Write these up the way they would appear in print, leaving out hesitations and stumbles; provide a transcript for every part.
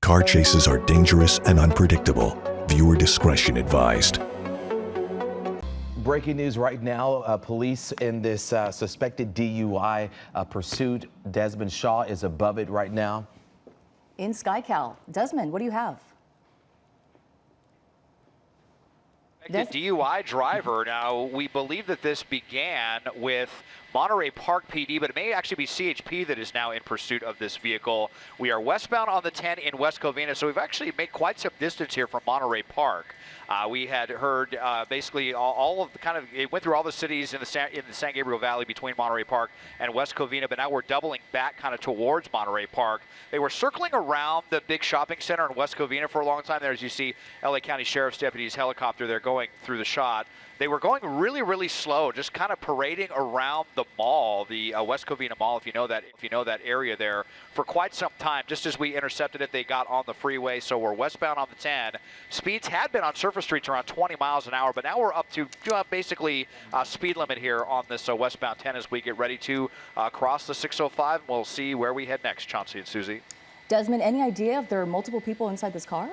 Car chases are dangerous and unpredictable. Viewer discretion advised. Breaking news right now, police in this suspected DUI pursuit. Desmond Shaw is above it right now. In SkyCal. Desmond, what do you have? The DUI driver. Now, we believe that this began with Monterey Park PD, but it may actually be CHP that is now in pursuit of this vehicle. We are westbound on the 10 in West Covina, so we've actually made quite some distance here from Monterey Park. We had heard basically all of the it went through all the cities in the San Gabriel Valley between Monterey Park and West Covina, but now we're doubling back kind of towards Monterey Park. They were circling around the big shopping center in West Covina for a long time there. As you see, LA County Sheriff's deputies helicopter, they're going through the shot. They were going really, really slow, just kind of parading around the mall, the West Covina Mall, if you know that area there, for quite some time. Just as we intercepted it, they got on the freeway, so we're westbound on the 10. Speeds had been on surface streets around 20 miles an hour, but now we're up to basically speed limit here on this westbound 10 as we get ready to cross the 605, and we'll see where we head next, Chauncey and Susie. Desmond, any idea if there are multiple people inside this car?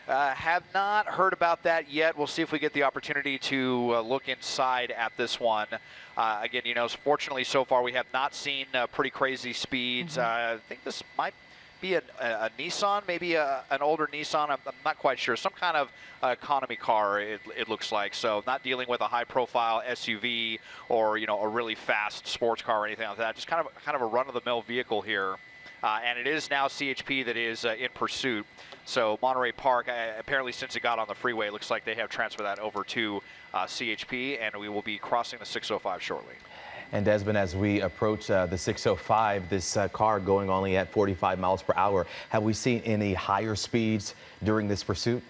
Have not heard about that yet. We'll see if we get the opportunity to look inside at this one. Again, fortunately so far we have not seen pretty crazy speeds. I think this might be a Nissan, maybe an older Nissan. I'm not quite sure. Some kind of economy car, it looks like. So not dealing with a high-profile SUV or a really fast sports car or anything like that. Just kind of a run-of-the-mill vehicle here. And it is now CHP that is in pursuit. So Monterey Park, apparently since it got on the freeway, it looks like they have transferred that over to CHP, and we will be crossing the 605 shortly. And Desmond, as we approach the 605, this car going only at 45 miles per hour, have we seen any higher speeds during this pursuit?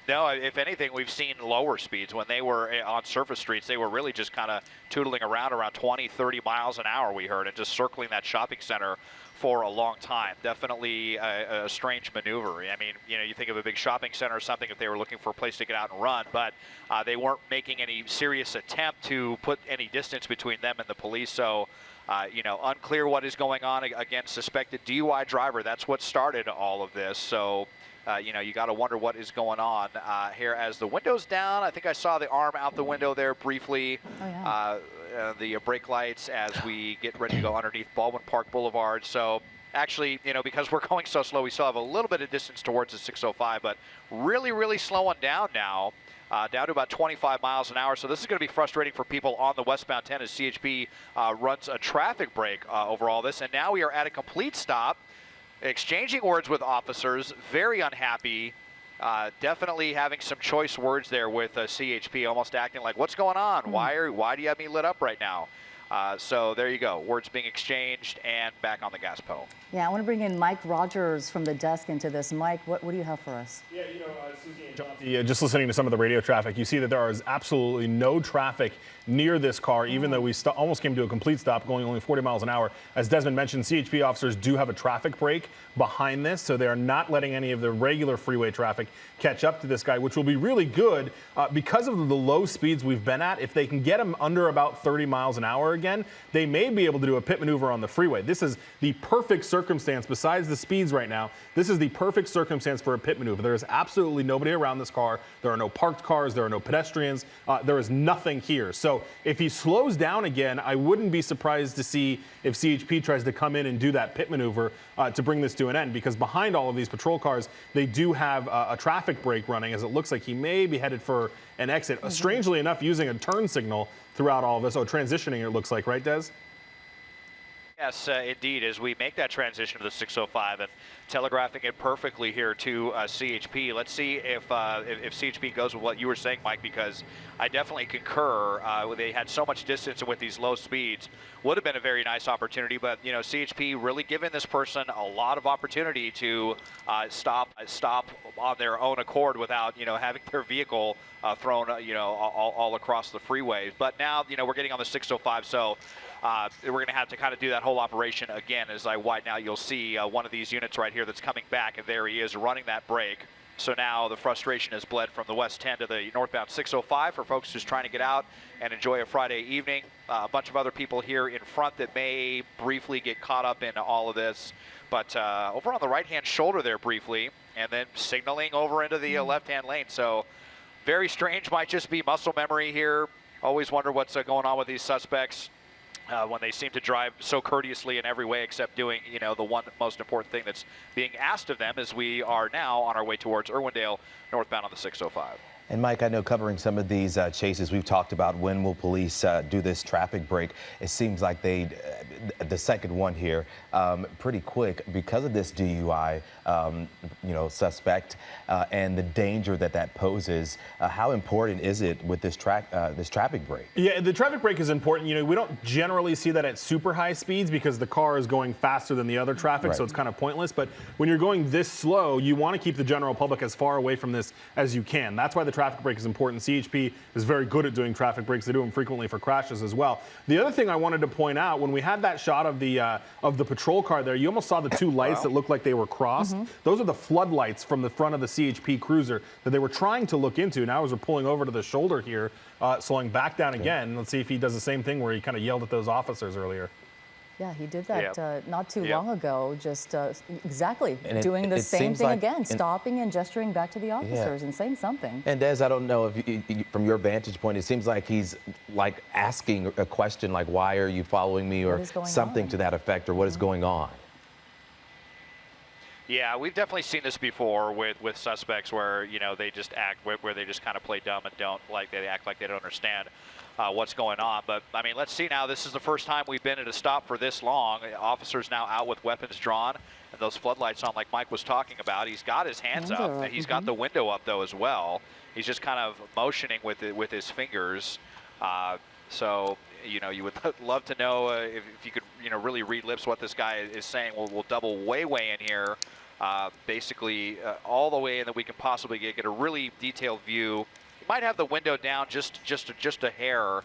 No, if anything, we've seen lower speeds. When they were on surface streets, they were really just kind of tootling around 20, 30 miles an hour, we heard, and just circling that shopping center for a long time. Definitely a strange maneuver. I mean, you think of a big shopping center or something if they were looking for a place to get out and run, but they weren't making any serious attempt to put any distance between them and the police. So, unclear what is going on. Again, suspected DUI driver. That's what started all of this. So, you got to wonder what is going on here as the window's down. I think I saw the arm out the window there briefly. Oh, yeah. The brake lights as we get ready to go underneath Baldwin Park Boulevard. So actually, because we're going so slow, we still have a little bit of distance towards the 605, but really, really slowing down now. Down to about 25 miles an hour. So this is going to be frustrating for people on the westbound 10 as CHP runs a traffic break over all this. And now we are at a complete stop, exchanging words with officers, very unhappy. Definitely having some choice words there with CHP, almost acting like, what's going on? Why do you have me lit up right now? So there you go. Words being exchanged and back on the gas pedal. Yeah, I want to bring in Mike Rogers from the desk into this. Mike, what do you have for us? Yeah, Susie and Chauncey, just listening to some of the radio traffic, you see that there is absolutely no traffic near this car, even though we almost came to a complete stop going only 40 miles an hour. As Desmond mentioned, CHP officers do have a traffic brake behind this, so they are not letting any of the regular freeway traffic catch up to this guy, which will be really good because of the low speeds we've been at. If they can get him under about 30 miles an hour again, they may be able to do a pit maneuver on the freeway. This is the perfect circumstance, besides the speeds right now, this is the perfect circumstance for a pit maneuver. There is absolutely nobody around this car. There are no parked cars. There are no pedestrians. There is nothing here. So if he slows down again, I wouldn't be surprised to see if CHP tries to come in and do that pit maneuver to bring this to an end, because behind all of these patrol cars, they do have a traffic brake running, as it looks like he may be headed for an exit. Strangely enough, using a turn signal throughout all of this. Oh, transitioning, it looks like, right, Des? Yes, indeed, as we make that transition to the 605 and telegraphing it perfectly here to CHP. Let's see if CHP goes with what you were saying, Mike, because I definitely concur. They had so much distance, and with these low speeds, would have been a very nice opportunity. But CHP really giving this person a lot of opportunity to stop on their own accord without having their vehicle thrown all across the freeway. But now we're getting on the 605, so. We're going to have to kind of do that whole operation again. As I widen out, you'll see one of these units right here that's coming back, and there he is running that brake. So now the frustration has bled from the West 10 to the northbound 605 for folks just trying to get out and enjoy a Friday evening. A bunch of other people here in front that may briefly get caught up in all of this. But over on the right-hand shoulder there briefly, and then signaling over into the left-hand lane. So very strange, might just be muscle memory here. Always wonder what's going on with these suspects. When they seem to drive so courteously in every way except doing, you know, the one most important thing that's being asked of them as we are now on our way towards Irwindale, northbound on the 605. And Mike, I know covering some of these chases, we've talked about when will police do this traffic break. It seems like the second one here, pretty quick because of this DUI, suspect and the danger that poses. How important is it with this traffic break? Yeah, the traffic break is important. You know, we don't generally see that at super high speeds because the car is going faster than the other traffic, right. So it's kind of pointless. But when you're going this slow, you want to keep the general public as far away from this as you can. That's why the traffic break is important. CHP is very good at doing traffic breaks. They do them frequently for crashes as well. The other thing I wanted to point out, when we had that shot of the patrol car there, you almost saw the two lights that looked like they were crossed. Those are the floodlights from the front of the CHP Cruiser that they were trying to look into. Now as we're pulling over to the shoulder here, slowing back down again. Let's see if he does the same thing where he kind of yelled at those officers earlier. Yeah, he did that not too Yep. long ago, just exactly And doing the it same seems thing like- again, stopping and gesturing back to the officers and saying something. And Des, I don't know if from your vantage point, it seems like he's like asking a question like, why are you following me, or What is going something on? to that effect, or what is going on? Yeah, we've definitely seen this before with suspects where, you know, they just act, where they just kind of play dumb and they act like they don't understand what's going on. But I mean, let's see now. This is the first time we've been at a stop for this long. Officers now out with weapons drawn and those floodlights on, like Mike was talking about. He's got his hands up, and he's got the window up though as well. He's just kind of motioning with his fingers. So, you know, you would love to know if you could, you know, really read lips what this guy is saying. We'll double way in here, basically all the way in that we can possibly get a really detailed view. You might have the window down just a hair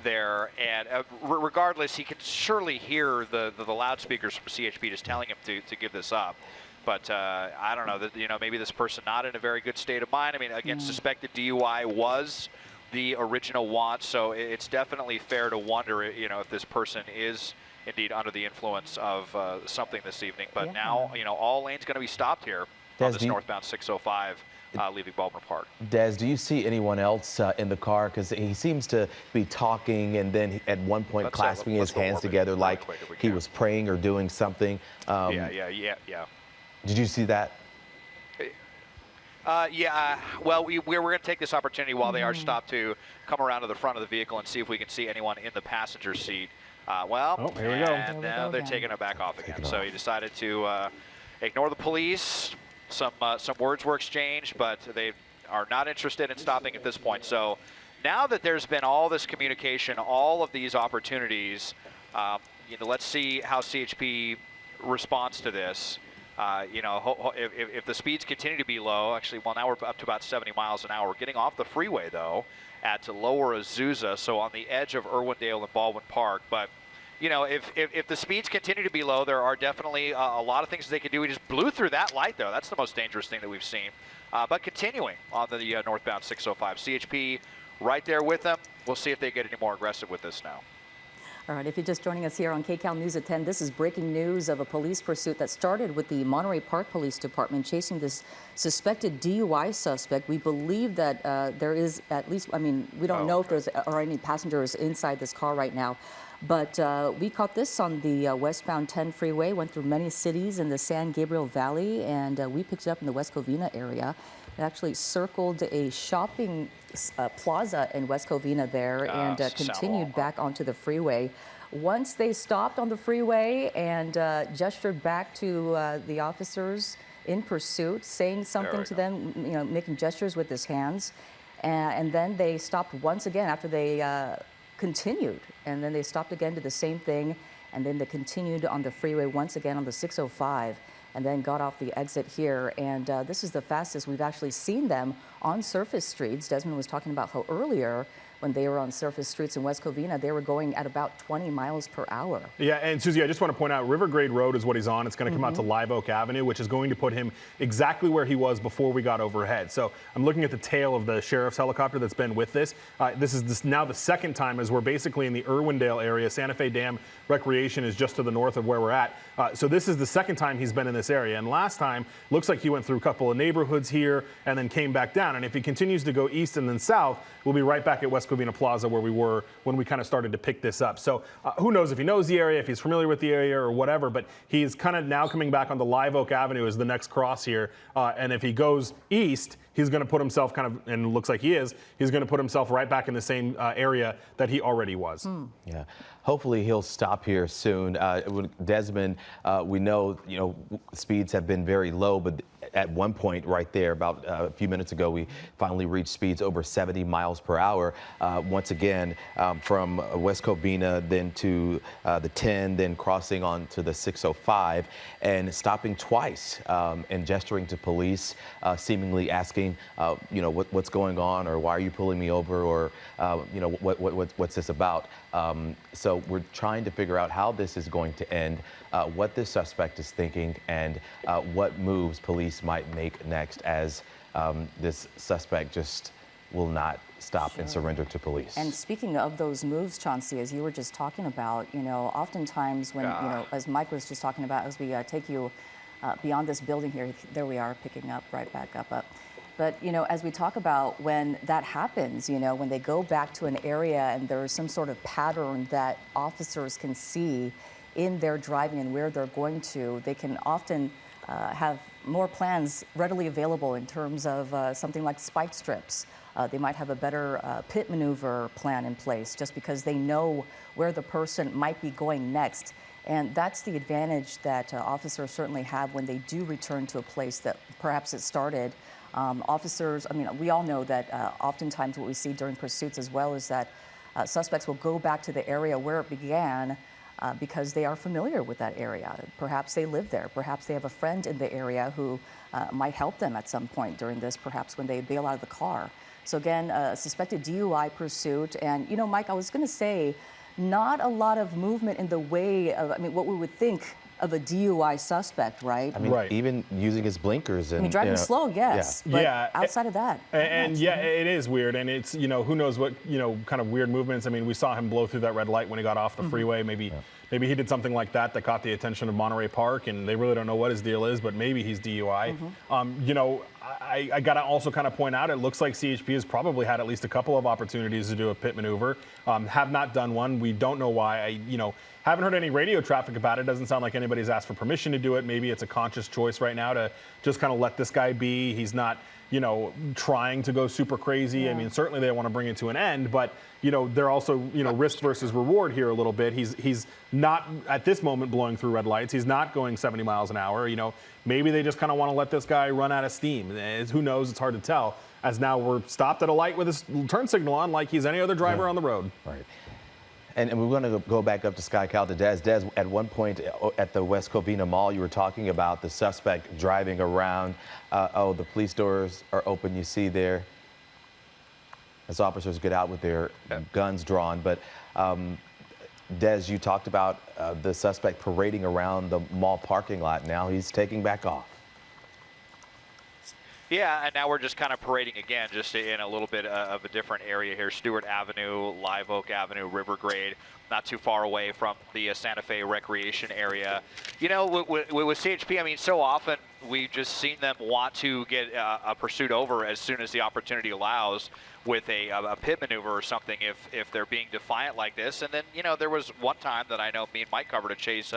there, and regardless, he can surely hear the loudspeakers from CHP just telling him to give this up. But I don't know, that, you know, maybe this person not in a very good state of mind. I mean, again, suspected DUI was the original want, so it's definitely fair to wonder, you know, if this person is indeed under the influence of something this evening. But now, you know, all lanes going to be stopped here on this northbound 605 leaving Baldwin Park. Des, do you see anyone else in the car? Because he seems to be talking and then at one point clasping his hands together like he was praying or doing something. Yeah. Did you see that? Well, we're going to take this opportunity while they are stopped to come around to the front of the vehicle and see if we can see anyone in the passenger seat. Here we go. And now they're taking it back off again. So he decided to ignore the police. Some words were exchanged, but they are not interested in stopping at this point. So now that there's been all this communication, all of these opportunities, you know, let's see how CHP responds to this. You know, if the speeds continue to be low, actually, well, now we're up to about 70 miles an hour. We're getting off the freeway, though, at Lower Azusa, so on the edge of Irwindale and Baldwin Park. But, you know, if the speeds continue to be low, there are definitely a lot of things they can do. We just blew through that light, though. That's the most dangerous thing that we've seen. But continuing on the northbound 605. CHP right there with them. We'll see if they get any more aggressive with this now. All right, if you're just joining us here on KCAL News at 10, this is breaking news of a police pursuit that started with the Monterey Park Police Department chasing this suspected DUI suspect. We believe that there is at least, I mean, we don't know if there are any passengers inside this car right now, but we caught this on the westbound 10 freeway, went through many cities in the San Gabriel Valley, and we picked it up in the West Covina area. It actually circled a shopping plaza in West Covina there and continued back onto the freeway. Once they stopped on the freeway and gestured back to the officers in pursuit, saying something to them, you know, making gestures with his hands. And then they stopped once again after they continued. And then they stopped again, did the same thing. And then they continued on the freeway once again on the 605. And then got off the exit here. And this is the fastest we've actually seen them on surface streets. Desmond was talking about how earlier when they were on surface streets in West Covina, they were going at about 20 miles per hour. Yeah, and Susie, I just want to point out, River Grade Road is what he's on. It's going to come out to Live Oak Avenue, which is going to put him exactly where he was before we got overhead. So I'm looking at the tail of the sheriff's helicopter that's been with this. This is now the second time as we're basically in the Irwindale area. Santa Fe Dam Recreation is just to the north of where we're at. So this is the second time he's been in this area. And last time, looks like he went through a couple of neighborhoods here and then came back down. And if he continues to go east and then south, we'll be right back at West Covina Plaza where we were when we kind of started to pick this up. So who knows if he knows the area, if he's familiar with the area or whatever, but he's kind of now coming back on the Live Oak Avenue as the next cross here. And if he goes east, he's going to put himself kind of, and it looks like he is, he's going to put himself right back in the same area that he already was. Yeah. Hopefully he'll stop here soon. Desmond, we know, speeds have been very low, but at one point right there, about a few minutes ago, we finally reached speeds over 70 miles per hour. Once again, from West Covina, then to the 10, then crossing on to the 605, and stopping twice and gesturing to police, seemingly asking, what's going on, or why are you pulling me over, or, what's this about? So we're trying to figure out how this is going to end, what this suspect is thinking, and what moves police might make next, as this suspect just will not stop and surrender to police. And speaking of those moves, Chauncey, as you were just talking about, oftentimes when, as Mike was just talking about, as we take you beyond this building here, there we are, picking up, right back up. But, as we talk about when that happens, when they go back to an area and there's some sort of pattern that officers can see in their driving and where they're going to, they can often have more plans readily available in terms of something like spike strips. They might have a better pit maneuver plan in place just because they know where the person might be going next. And that's the advantage that officers certainly have when they do return to a place that perhaps it started. Officers, we all know that oftentimes what we see during pursuits as well is that suspects will go back to the area where it began because they are familiar with that area. Perhaps they live there. Perhaps they have a friend in the area who might help them at some point during this, perhaps when they bail out of the car. So again, a suspected DUI pursuit. And, Mike, I was going to say, not a lot of movement in the way of, what we would think of a DUI suspect, right? Right. Even using his blinkers and driving slow, yes. Yeah. But Yeah. outside of that. And it is weird. And it's, who knows what, kind of weird movements. We saw him blow through that red light when he got off the freeway. Maybe he did something like that caught the attention of Monterey Park, and they really don't know what his deal is, but maybe he's DUI. I got to also kind of point out, it looks like CHP has probably had at least a couple of opportunities to do a pit maneuver, have not done one. We don't know why. Haven't heard any radio traffic about it. Doesn't sound like anybody's asked for permission to do it. Maybe it's a conscious choice right now to just kind of let this guy be. He's not, trying to go super crazy. Yeah. Certainly they want to bring it to an end, but they're also, risk versus reward here a little bit. He's not at this moment blowing through red lights. He's not going 70 miles an hour. Maybe they just kind of want to let this guy run out of steam. Who knows? It's hard to tell. As now we're stopped at a light with his turn signal on, like he's any other driver on the road. Right. And we're going to go back up to Sky Cal to Des. Des, at one point at the West Covina Mall, you were talking about the suspect driving around. The police doors are open, you see there, as officers get out with their guns drawn. But Des, you talked about the suspect parading around the mall parking lot. Now he's taking back off. Yeah, and now we're just kind of parading again, just in a little bit of a different area here. Stewart Avenue, Live Oak Avenue, River Grade, not too far away from the Santa Fe recreation area. With CHP, so often we've just seen them want to get a pursuit over as soon as the opportunity allows with a pit maneuver or something if they're being defiant like this. And then, there was one time that I know me and Mike covered a chase,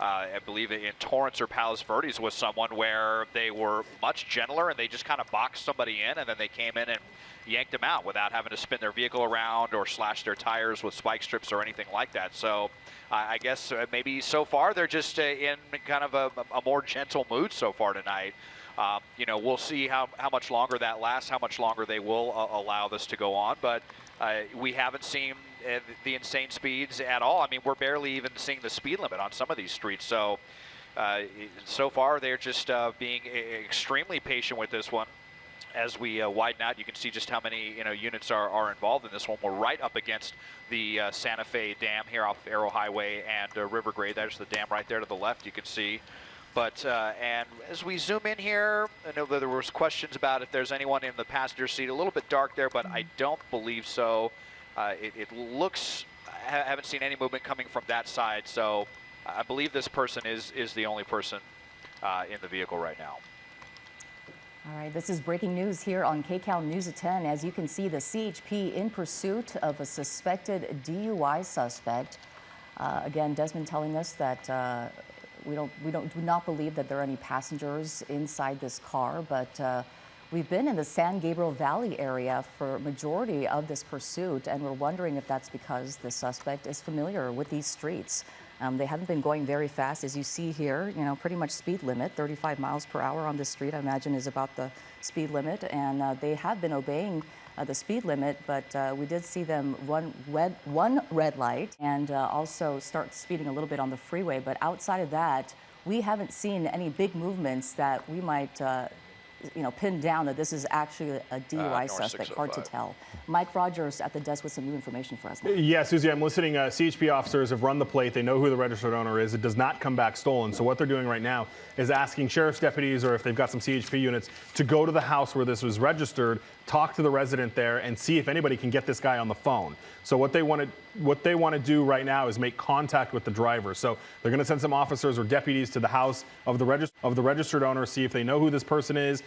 I believe in Torrance or Palos Verdes with someone where they were much gentler and they just kind of boxed somebody in, and then they came in and yanked them out without having to spin their vehicle around or slash their tires with spike strips or anything like that. So I guess maybe so far they're just in kind of a more gentle mood so far tonight. We'll see how much longer that lasts, how much longer they will allow this to go on. But we haven't seen the insane speeds at all. We're barely even seeing the speed limit on some of these streets. So so far they're just being extremely patient with this one. as we widen out, you can see just how many units are involved in this one. We're right up against the Santa Fe Dam here off Arrow Highway and River Grade. There's the dam right there to the left, you can see. But and as we zoom in here, I know that there was questions about if there's anyone in the passenger seat. A little bit dark there, but I don't believe so. It looks, I haven't seen any movement coming from that side, so I believe this person is the only person in the vehicle right now. All right, this is breaking news here on KCAL News at 10. As you can see, the CHP in pursuit of a suspected DUI suspect. Again, Desmond telling us that we do not believe that there are any passengers inside this car, but we've been in the San Gabriel Valley area for majority of this pursuit, and we're wondering if that's because the suspect is familiar with these streets. They haven't been going very fast, as you see here, pretty much speed limit, 35 miles per hour on this street, I imagine is about the speed limit. And they have been obeying the speed limit, but we did see them run one red light and also start speeding a little bit on the freeway. But outside of that, we haven't seen any big movements that we might pin down that this is actually a DUI suspect. Hard to tell. Mike Rogers at the desk with some new information for us now. Yeah, Susie, I'm listening. CHP officers have run the plate. They know who the registered owner is. It does not come back stolen. So what they're doing right now is asking sheriff's deputies, or if they've got some CHP units, to go to the house where this was registered, talk to the resident there, and see if anybody can get this guy on the phone. So what they want to do right now is make contact with the driver. So they're going to send some officers or deputies to the house of the registered owner, see if they know who this person is.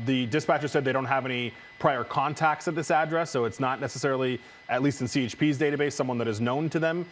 The dispatcher said they don't have any prior contacts at this address, so it's not necessarily, at least in CHP's database, someone that is known to them.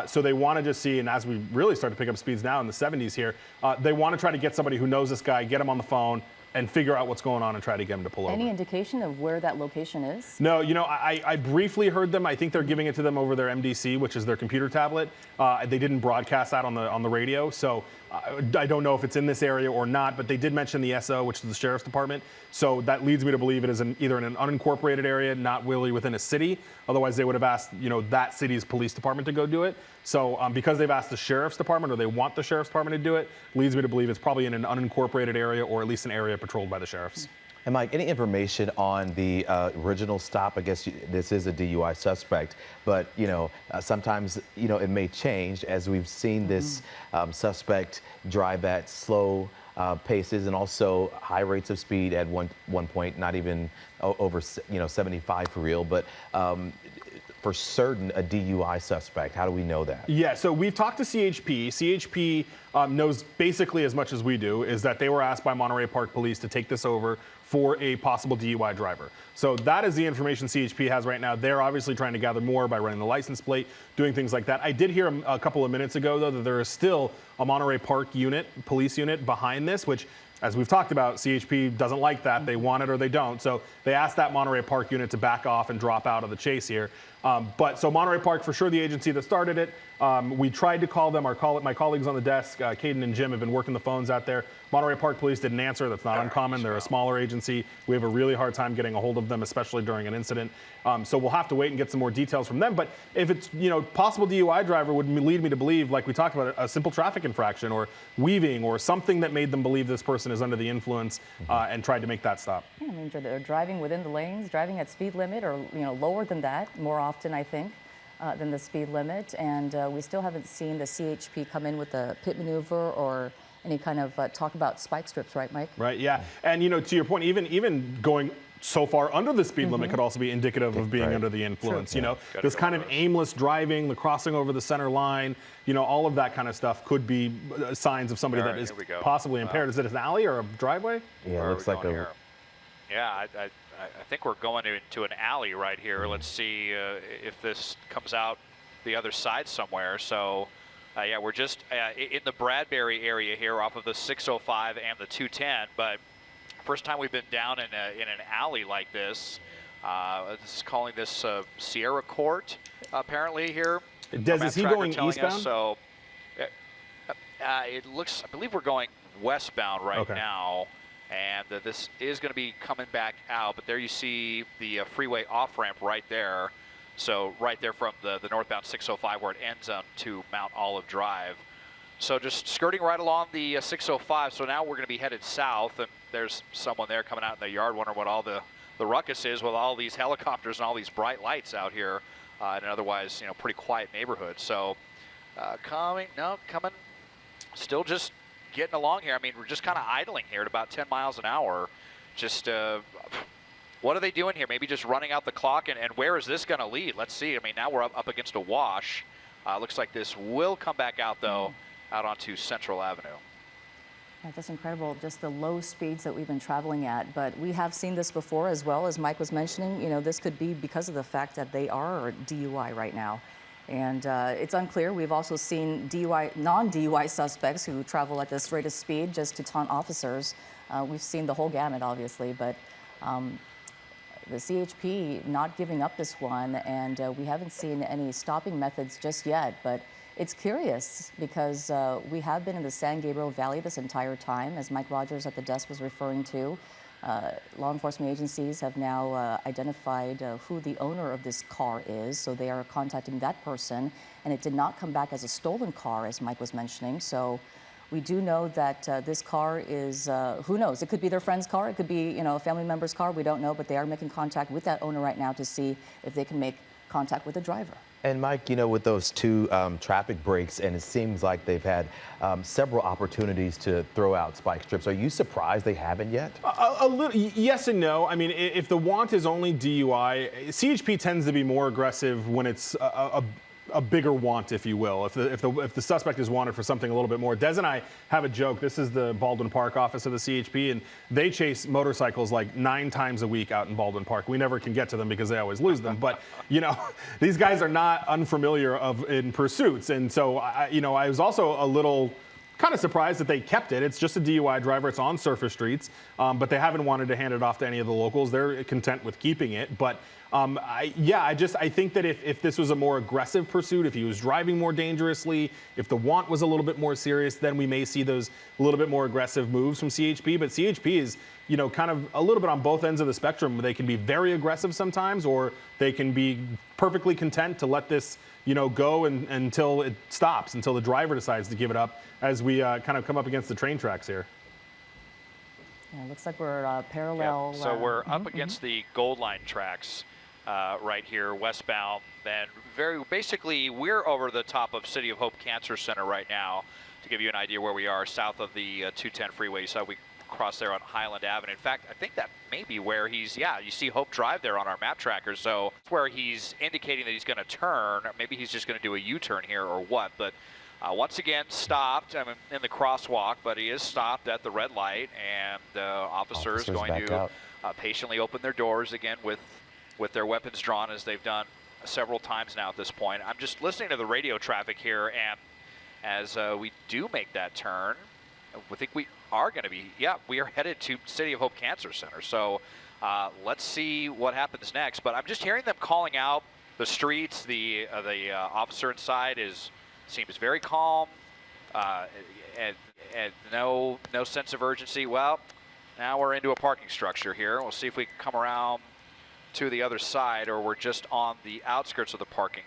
So they want to just see, and as we really start to pick up speeds now in the 70s here, they want to try to get somebody who knows this guy, get him on the phone, and figure out what's going on and try to get him to pull over. Any indication of where that location is? No, I briefly heard them. I think they're giving it to them over their MDC, which is their computer tablet. They didn't broadcast that on the radio, so I don't know if it's in this area or not, but they did mention the SO, which is the Sheriff's Department. So that leads me to believe it is either in an unincorporated area, not really within a city. Otherwise, they would have asked, that city's police department to go do it. So because they've asked the Sheriff's Department, or they want the Sheriff's Department to do it, leads me to believe it's probably in an unincorporated area, or at least an area patrolled by the sheriffs. And Mike, any information on the original stop? I guess this is a DUI suspect, but sometimes it may change, as we've seen this suspect drive at slow paces and also high rates of speed at one point, not even over 75 for real, but for certain a DUI suspect. How do we know that? Yeah, so we've talked to CHP. CHP knows basically as much as we do, is that they were asked by Monterey Park Police to take this over for a possible DUI driver. So that is the information CHP has right now. They're obviously trying to gather more by running the license plate, doing things like that. I did hear a couple of minutes ago, though, that there is still a Monterey Park police unit behind this, which, as we've talked about, CHP doesn't like that. They want it or they don't. So they asked that Monterey Park unit to back off and drop out of the chase here. So Monterey Park, for sure, the agency that started it. We tried to call them. My colleagues on the desk, Caden and Jim, have been working the phones out there. Monterey Park Police didn't answer. That's not uncommon. They're a smaller agency. We have a really hard time getting a hold of them, especially during an incident. So we'll have to wait and get some more details from them. But if it's, possible DUI driver would lead me to believe, like we talked about, a simple traffic infraction or weaving or something that made them believe this person is under the influence and tried to make that stop. Yeah, I mean, they're driving within the lanes, driving at speed limit or, lower than that, more often, I think, than the speed limit. And we still haven't seen the CHP come in with a pit maneuver or any kind of talk about spike strips, right, Mike? Right, yeah. And, to your point, even going so far under the speed limit could also be indicative of being under the influence. True. This kind of aimless driving, the crossing over the center line, all of that kind of stuff could be signs of somebody that is possibly impaired. Is it an alley or a driveway? Yeah, it looks like a... Yeah, I think we're going into an alley right here. Let's see if this comes out the other side somewhere. So, yeah, we're just in the Bradbury area here off of the 605 and the 210. But first time we've been down in an alley like this. This is calling this Sierra Court, apparently here. Des, is he going eastbound? So it looks, I believe we're going westbound right now. And this is going to be coming back out, but there you see the freeway off-ramp right there. So right there from the northbound 605 where it ends on to Mount Olive Drive. So just skirting right along the 605. So now we're going to be headed south, and there's someone there coming out in the yard wondering what all the ruckus is with all these helicopters and all these bright lights out here in an otherwise, pretty quiet neighborhood. So coming, still just getting along here. I mean, we're just kind of idling here at about 10 miles an hour. Just what are they doing here? Maybe just running out the clock, and where is this going to lead? Let's see. I mean, now we're up against a wash. Looks like this will come back out, though, out onto Central Avenue. Yeah, that's incredible, just the low speeds that we've been traveling at. But we have seen this before as well, as Mike was mentioning. This could be because of the fact that they are DUI right now. And it's unclear. We've also seen non-DUI suspects who travel at this rate of speed just to taunt officers. We've seen the whole gamut, obviously, but the CHP not giving up this one, and we haven't seen any stopping methods just yet. But it's curious because we have been in the San Gabriel Valley this entire time, as Mike Rogers at the desk was referring to. Law enforcement agencies have now identified who the owner of this car is, so they are contacting that person, and it did not come back as a stolen car, as Mike was mentioning. So we do know that this car is, who knows, it could be their friend's car, it could be, a family member's car, we don't know, but they are making contact with that owner right now to see if they can make contact with the driver. And Mike, with those two traffic breaks, and it seems like they've had several opportunities to throw out spike strips. Are you surprised they haven't yet? A little, yes and no. I mean, if the want is only DUI, CHP tends to be more aggressive when it's a bigger want, if you will. If the suspect is wanted for something a little bit more. Des and I have a joke. This is the Baldwin Park office of the CHP, and they chase motorcycles like 9 times a week out in Baldwin Park. We never can get to them because they always lose them. But these guys are not unfamiliar in pursuits, and so I was also a little kind of surprised that they kept it. It's just a DUI driver. It's on surface streets, but they haven't wanted to hand it off to any of the locals. They're content with keeping it, but. I think that if this was a more aggressive pursuit, if he was driving more dangerously, if the want was a little bit more serious, then we may see those a little bit more aggressive moves from CHP. But CHP is, kind of a little bit on both ends of the spectrum. They can be very aggressive sometimes, or they can be perfectly content to let this, go until it stops, until the driver decides to give it up, as we kind of come up against the train tracks here. Yeah, it looks like we're parallel. Yeah, so we're up against the Gold Line tracks. Right here, westbound. Then basically, we're over the top of City of Hope Cancer Center right now. To give you an idea where we are, south of the 210 freeway. So we cross there on Highland Avenue. In fact, I think that may be where he's, you see Hope Drive there on our map tracker. So it's where he's indicating that he's going to turn. Maybe he's just going to do a U-turn here or what. But once again, stopped in the crosswalk, but he is stopped at the red light, and officers going to patiently open their doors again with their weapons drawn, as they've done several times now at this point. I'm just listening to the radio traffic here, and as we do make that turn, I think we are going to be, we are headed to City of Hope Cancer Center. So let's see what happens next. But I'm just hearing them calling out the streets. The officer inside seems very calm, and no sense of urgency. Well, now we're into a parking structure here. We'll see if we can come around to the other side, or we're just on the outskirts of the parking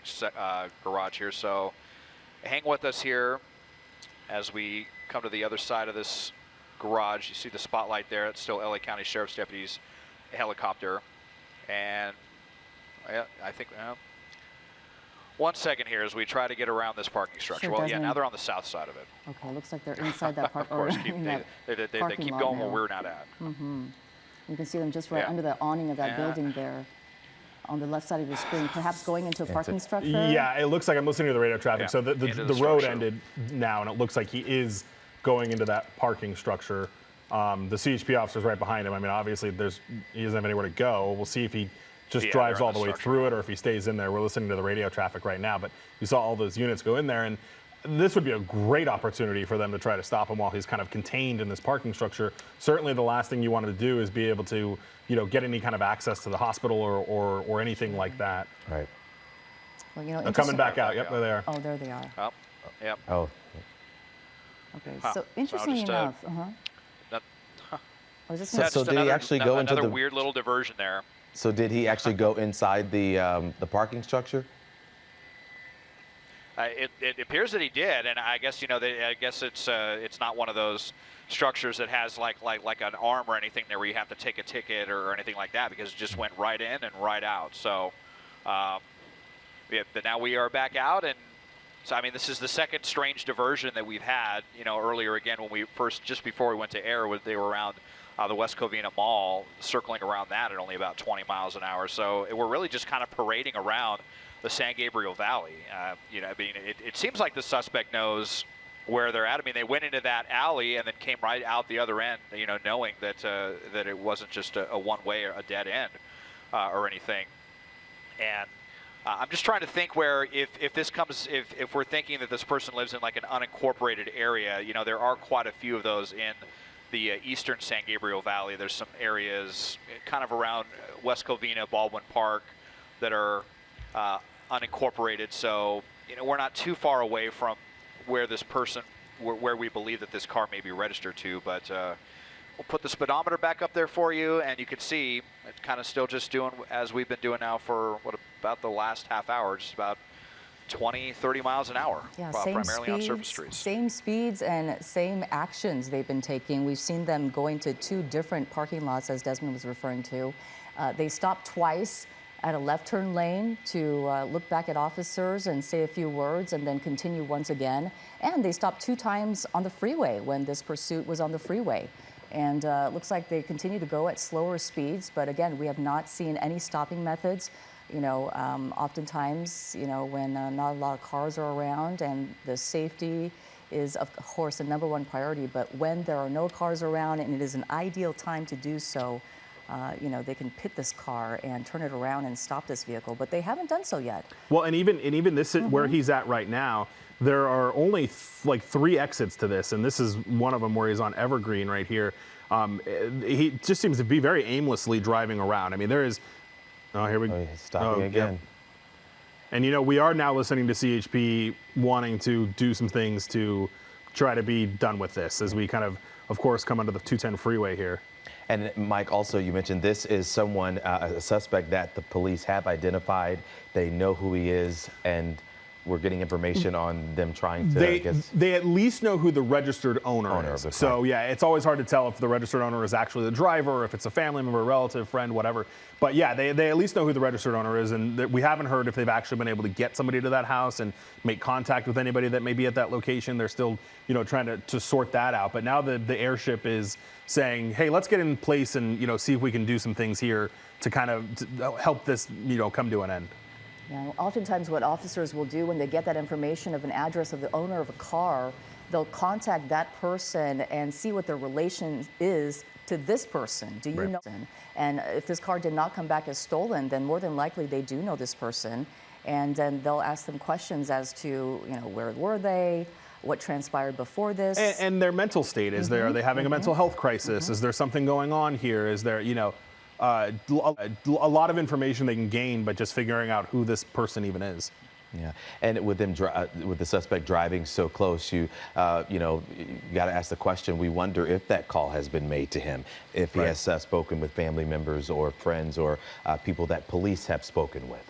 garage here. So hang with us here as we come to the other side of this garage. You see the spotlight there. It's still LA County Sheriff's Deputies helicopter. And I think, 1 second here as we try to get around this parking structure. Sure, well, now they're on the south side of it. Okay, looks like they're inside that park. Of course, they keep going where we're not at. You can see them just right under the awning of that building there on the left side of your screen, perhaps going into a parking structure? Yeah, it looks like I'm listening to the radio traptic. So the road ended now, and it looks like he is going into that parking structure. The CHP officer's right behind him. I mean, obviously, he doesn't have anywhere to go. We'll see if he just drives all the way through it or if he stays in there. We're listening to the radio traffic right now, but you saw all those units go in there, and this would be a great opportunity for them to try to stop him while he's kind of contained in this parking structure. Certainly the last thing you want to do is be able to, get any kind of access to the hospital or anything like that. Right. Well, they're coming back out. Yep, they're there. Oh, there they are. Oh, yep. Oh. Okay, so interestingly enough, So did he actually go into another weird little diversion there? So did he actually go inside the parking structure? It appears that he did, and I guess I guess it's not one of those structures that has like an arm or anything there where you have to take a ticket or anything like that, because it just went right in and right out. So, but now we are back out, and so I mean this is the second strange diversion that we've had. Earlier again when we just before we went to air, they were around the West Covina Mall, circling around that at only about 20 miles an hour. So we're really just kind of parading around the San Gabriel Valley. I mean, it seems like the suspect knows where they're at. I mean, they went into that alley and then came right out the other end, knowing that that it wasn't just a one-way or a dead end or anything. And I'm just trying to think where if we're thinking that this person lives in like an unincorporated area, there are quite a few of those in the eastern San Gabriel Valley. There's some areas kind of around West Covina, Baldwin Park that are unincorporated, so we're not too far away from where this person, where we believe that this car may be registered to. But we'll put the speedometer back up there for you, and you can see it's kind of still just doing as we've been doing now for about the last half hour, just about 20-30 miles an hour. Yeah, primarily on surface streets. Same speeds and same actions they've been taking. We've seen them going to 2 different parking lots, as Desmond was referring to. They stopped twice at a left turn lane to look back at officers and say a few words, and then continue once again. And they stopped 2 times on the freeway when this pursuit was on the freeway. And it looks like they continue to go at slower speeds, but again, we have not seen any stopping methods. Oftentimes, when not a lot of cars are around, and the safety is of course the #1 priority, but when there are no cars around and it is an ideal time to do so, they can pit this car and turn it around and stop this vehicle, but they haven't done so yet. Well, and even this where he's at right now, there are only like 3 exits to this, and this is one of them where he's on Evergreen right here. He just seems to be very aimlessly driving around. I mean, there is. Oh, here we go. He's stopping again. Yeah. And we are now listening to CHP wanting to do some things to try to be done with this as we kind of course, come onto the 210 freeway here. And Mike, also you mentioned this is someone, a suspect that the police have identified. They know who he is, and we're getting information on them trying to. They at least know who the registered owner is. So yeah, it's always hard to tell if the registered owner is actually the driver, or if it's a family member, relative, friend, whatever. But yeah, they at least know who the registered owner is, and we haven't heard if they've actually been able to get somebody to that house and make contact with anybody that may be at that location. They're still trying to sort that out. But now the airship is saying, hey, let's get in place and see if we can do some things here to kind of help this come to an end. Oftentimes what officers will do when they get that information of an address of the owner of a car, they'll contact that person and see what their relation is to this person. Do you know? And if this car did not come back as stolen, then more than likely they do know this person. And then they'll ask them questions as to, where were they? What transpired before this? And their mental state. Is are they having a mental health crisis? Is there something going on here? Is there, a lot of information they can gain, but just figuring out who this person even is. Yeah, and with them, with the suspect driving so close, you got to ask the question. We wonder if that call has been made to him, if he has spoken with family members or friends or people that police have spoken with.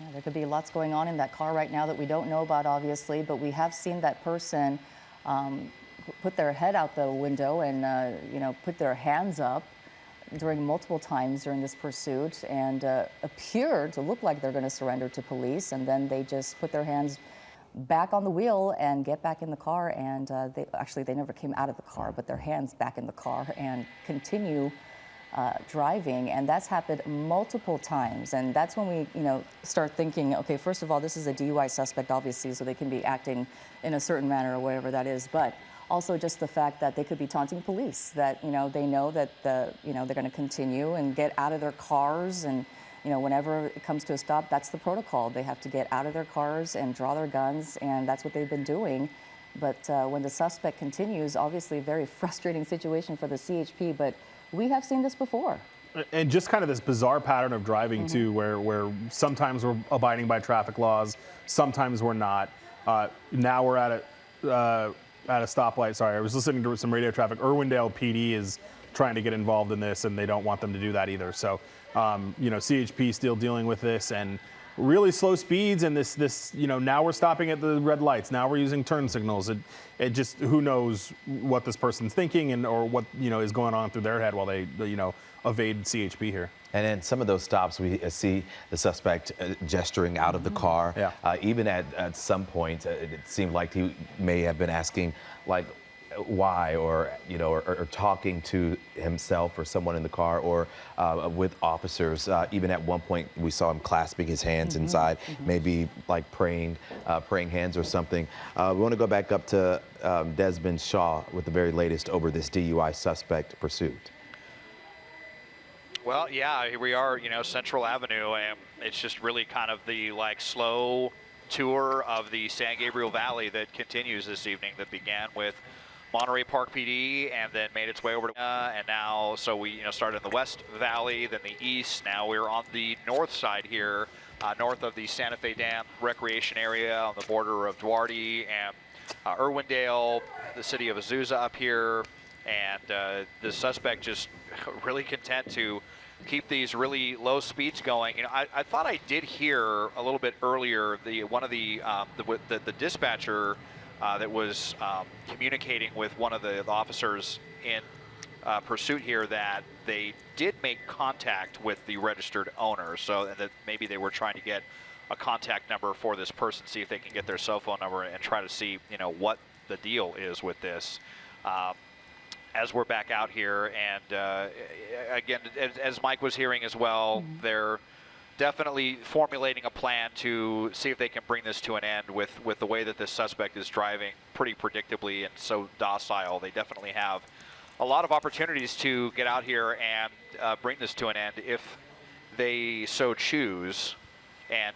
Yeah, there could be lots going on in that car right now that we don't know about, obviously, but we have seen that person put their head out the window and put their hands up during multiple times during this pursuit, and appear to look like they're going to surrender to police, and then they just put their hands back on the wheel and get back in the car, and they never came out of the car, but their hands back in the car and continue driving. And that's happened multiple times, and that's when we start thinking, okay, first of all, this is a DUI suspect, obviously, so they can be acting in a certain manner or whatever that is, but also just the fact that they could be taunting police, that they know that they're going to continue and get out of their cars, and whenever it comes to a stop, that's the protocol. They have to get out of their cars and draw their guns, and that's what they've been doing. But when the suspect continues, obviously a very frustrating situation for the CHP, but we have seen this before. And just kind of this bizarre pattern of driving too, where sometimes we're abiding by traffic laws, sometimes we're not. Now we're at a stoplight. Sorry, I was listening to some radio traffic. Irwindale PD is trying to get involved in this, and they don't want them to do that either. So, CHP still dealing with this, and really slow speeds and this now we're stopping at the red lights. Now we're using turn signals. It just, who knows what this person's thinking and or what is going on through their head while they evade CHP here. And in some of those stops, we see the suspect gesturing out of the car. Yeah. Even at some point, it seemed like he may have been asking, like, why, or or talking to himself or someone in the car, or with officers. Even at one point, we saw him clasping his hands inside, maybe like praying hands or something. We want to go back up to Desmond Shaw with the very latest over this DUI suspect pursuit. Well, yeah, here we are, Central Avenue, and it's just really kind of the slow tour of the San Gabriel Valley that continues this evening, that began with Monterey Park PD and then made its way over to and now, so we started in the West Valley, then the East. Now we're on the north side here, north of the Santa Fe Dam recreation area on the border of Duarte and Irwindale, the city of Azusa up here, and the suspect just really content to keep these really low speeds going. I thought I did hear a little bit earlier one of the dispatcher that was communicating with one of the officers in pursuit here, that they did make contact with the registered owner, so that maybe they were trying to get a contact number for this person, see if they can get their cell phone number and try to see what the deal is with this. As we're back out here, and again, as Mike was hearing as well, they're definitely formulating a plan to see if they can bring this to an end with the way that this suspect is driving pretty predictably and so docile. They definitely have a lot of opportunities to get out here and bring this to an end if they so choose. And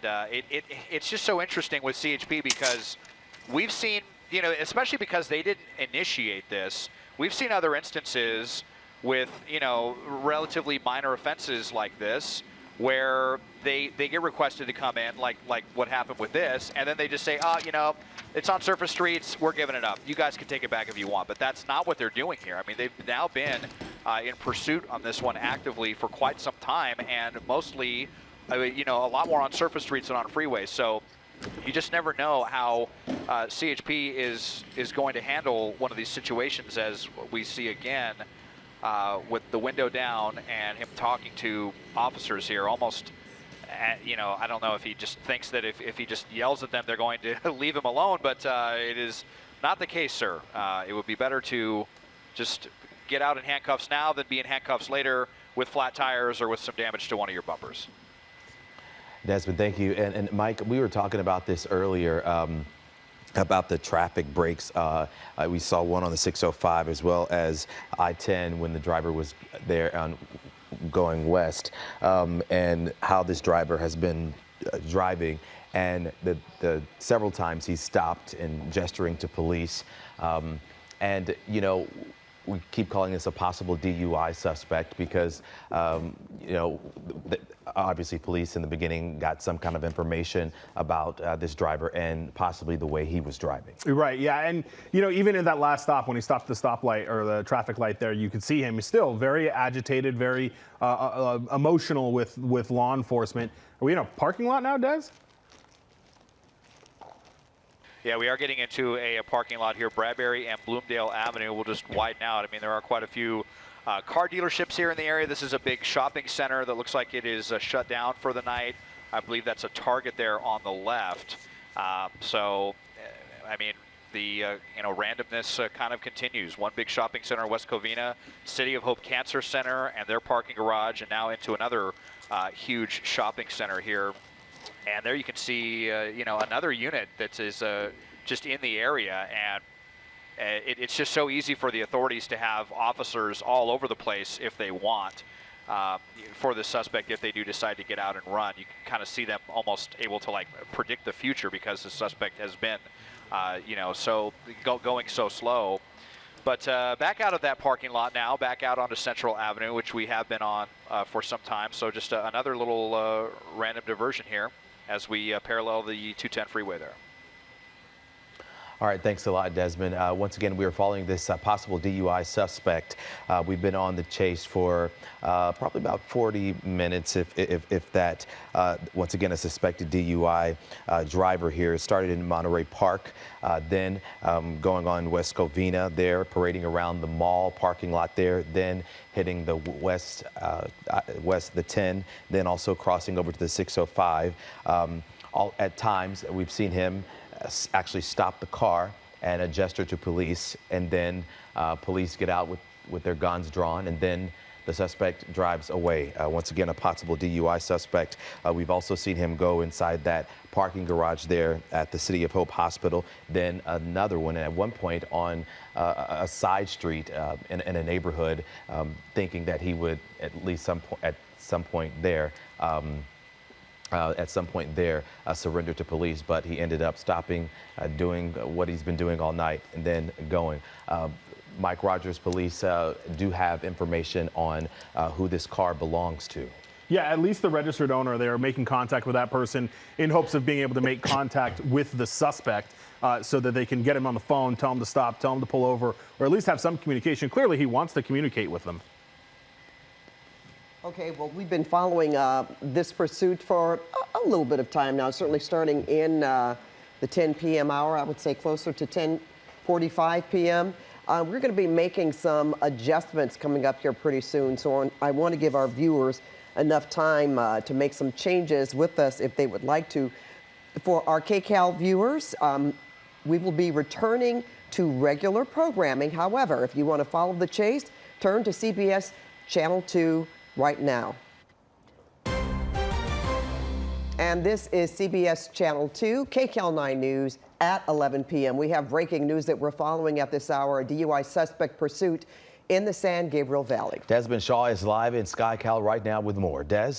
it's just so interesting with CHP, because we've seen, especially because they didn't initiate this, we've seen other instances with, relatively minor offenses like this, where they get requested to come in, like what happened with this, and then they just say, it's on surface streets, we're giving it up. You guys can take it back if you want. But that's not what they're doing here. I mean, they've now been in pursuit on this one actively for quite some time, and mostly, a lot more on surface streets than on freeways. So you just never know how CHP is going to handle one of these situations, as we see again with the window down and him talking to officers here, almost, I don't know if he just thinks that if he just yells at them, they're going to leave him alone, but it is not the case, sir. It would be better to just get out in handcuffs now than be in handcuffs later with flat tires or with some damage to one of your bumpers. Desmond, thank you. And Mike, we were talking about this earlier, about the traffic breaks. We saw one on the 605 as well as I-10 when the driver was there on going west, and how this driver has been driving, and the several times he stopped and gesturing to police. And we keep calling this a possible DUI suspect because, obviously police in the beginning got some kind of information about this driver and possibly the way he was driving. Right, yeah, and even in that last stop, when he stopped the stoplight or the traffic light there, you could see him still very agitated, very emotional with law enforcement. Are we in a parking lot now, Des? Yeah, we are getting into a parking lot here. Bradbury and Bloomdale Avenue will just widen out. I mean, there are quite a few car dealerships here in the area. This is a big shopping center that looks like it is shut down for the night. I believe that's a Target there on the left. So, I mean, the randomness kind of continues. One big shopping center in West Covina, City of Hope Cancer Center and their parking garage, and now into another huge shopping center here. And there you can see, another unit that is just in the area, and it's just so easy for the authorities to have officers all over the place if they want for the suspect. If they do decide to get out and run, you can kind of see them almost able to predict the future because the suspect has been, so going so slow. But back out of that parking lot now, back out onto Central Avenue, which we have been on for some time. So just another little random diversion here as we parallel the 210 freeway there. All right, thanks a lot, Desmond. Once again, we are following this possible DUI suspect. We've been on the chase for probably about 40 minutes, if that. Once again, a suspected DUI driver here. It started in Monterey Park, then going on West Covina there, parading around the mall parking lot there, then hitting the west the 10, then also crossing over to the 605. At times, we've seen him actually stop the car and a gesture to police, and then police get out with their guns drawn, and then the suspect drives away. Once again, a possible DUI suspect. We've also seen him go inside that parking garage there at the City of Hope Hospital, then another one at one point on a side street in a neighborhood, thinking that he would at least at some point there surrender to police, but he ended up stopping, doing what he's been doing all night, and then going. Mike Rogers, police do have information on who this car belongs to. Yeah, at least the registered owner, they are making contact with that person in hopes of being able to make contact with the suspect so that they can get him on the phone, tell him to stop, tell him to pull over, or at least have some communication. Clearly, he wants to communicate with them. Okay, well, we've been following this pursuit for a little bit of time now, certainly starting in the 10 p.m. hour, I would say closer to 10:45 p.m. We're going to be making some adjustments coming up here pretty soon, so I want to give our viewers enough time to make some changes with us if they would like to. For our KCAL viewers, we will be returning to regular programming. However, if you want to follow the chase, turn to CBS Channel 2 right now. And this is CBS Channel 2, KCAL 9 News at 11 p.m. We have breaking news that we're following at this hour, a DUI suspect pursuit in the San Gabriel Valley. Desmond Shaw is live in SkyCal right now with more. Des?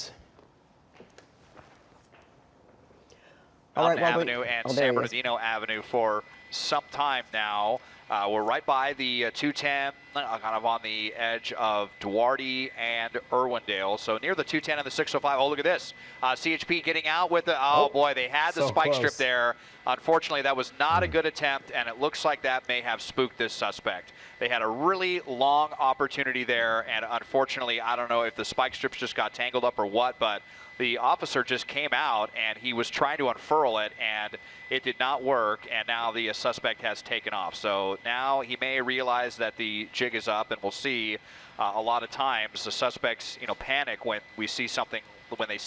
Mountain Avenue and San Bernardino Avenue for some time now. We're right by the 210, kind of on the edge of Duarte and Irwindale. So near the 210 and the 605. Oh, look at this. CHP getting out with the, oh boy, they had the spike strip there. Unfortunately, that was not a good attempt, and it looks like that may have spooked this suspect. They had a really long opportunity there, and unfortunately, I don't know if the spike strips just got tangled up or what, but the officer just came out and he was trying to unfurl it, and it did not work, and now the suspect has taken off. So now he may realize that the jig is up, and we'll see a lot of times the suspects, panic when they see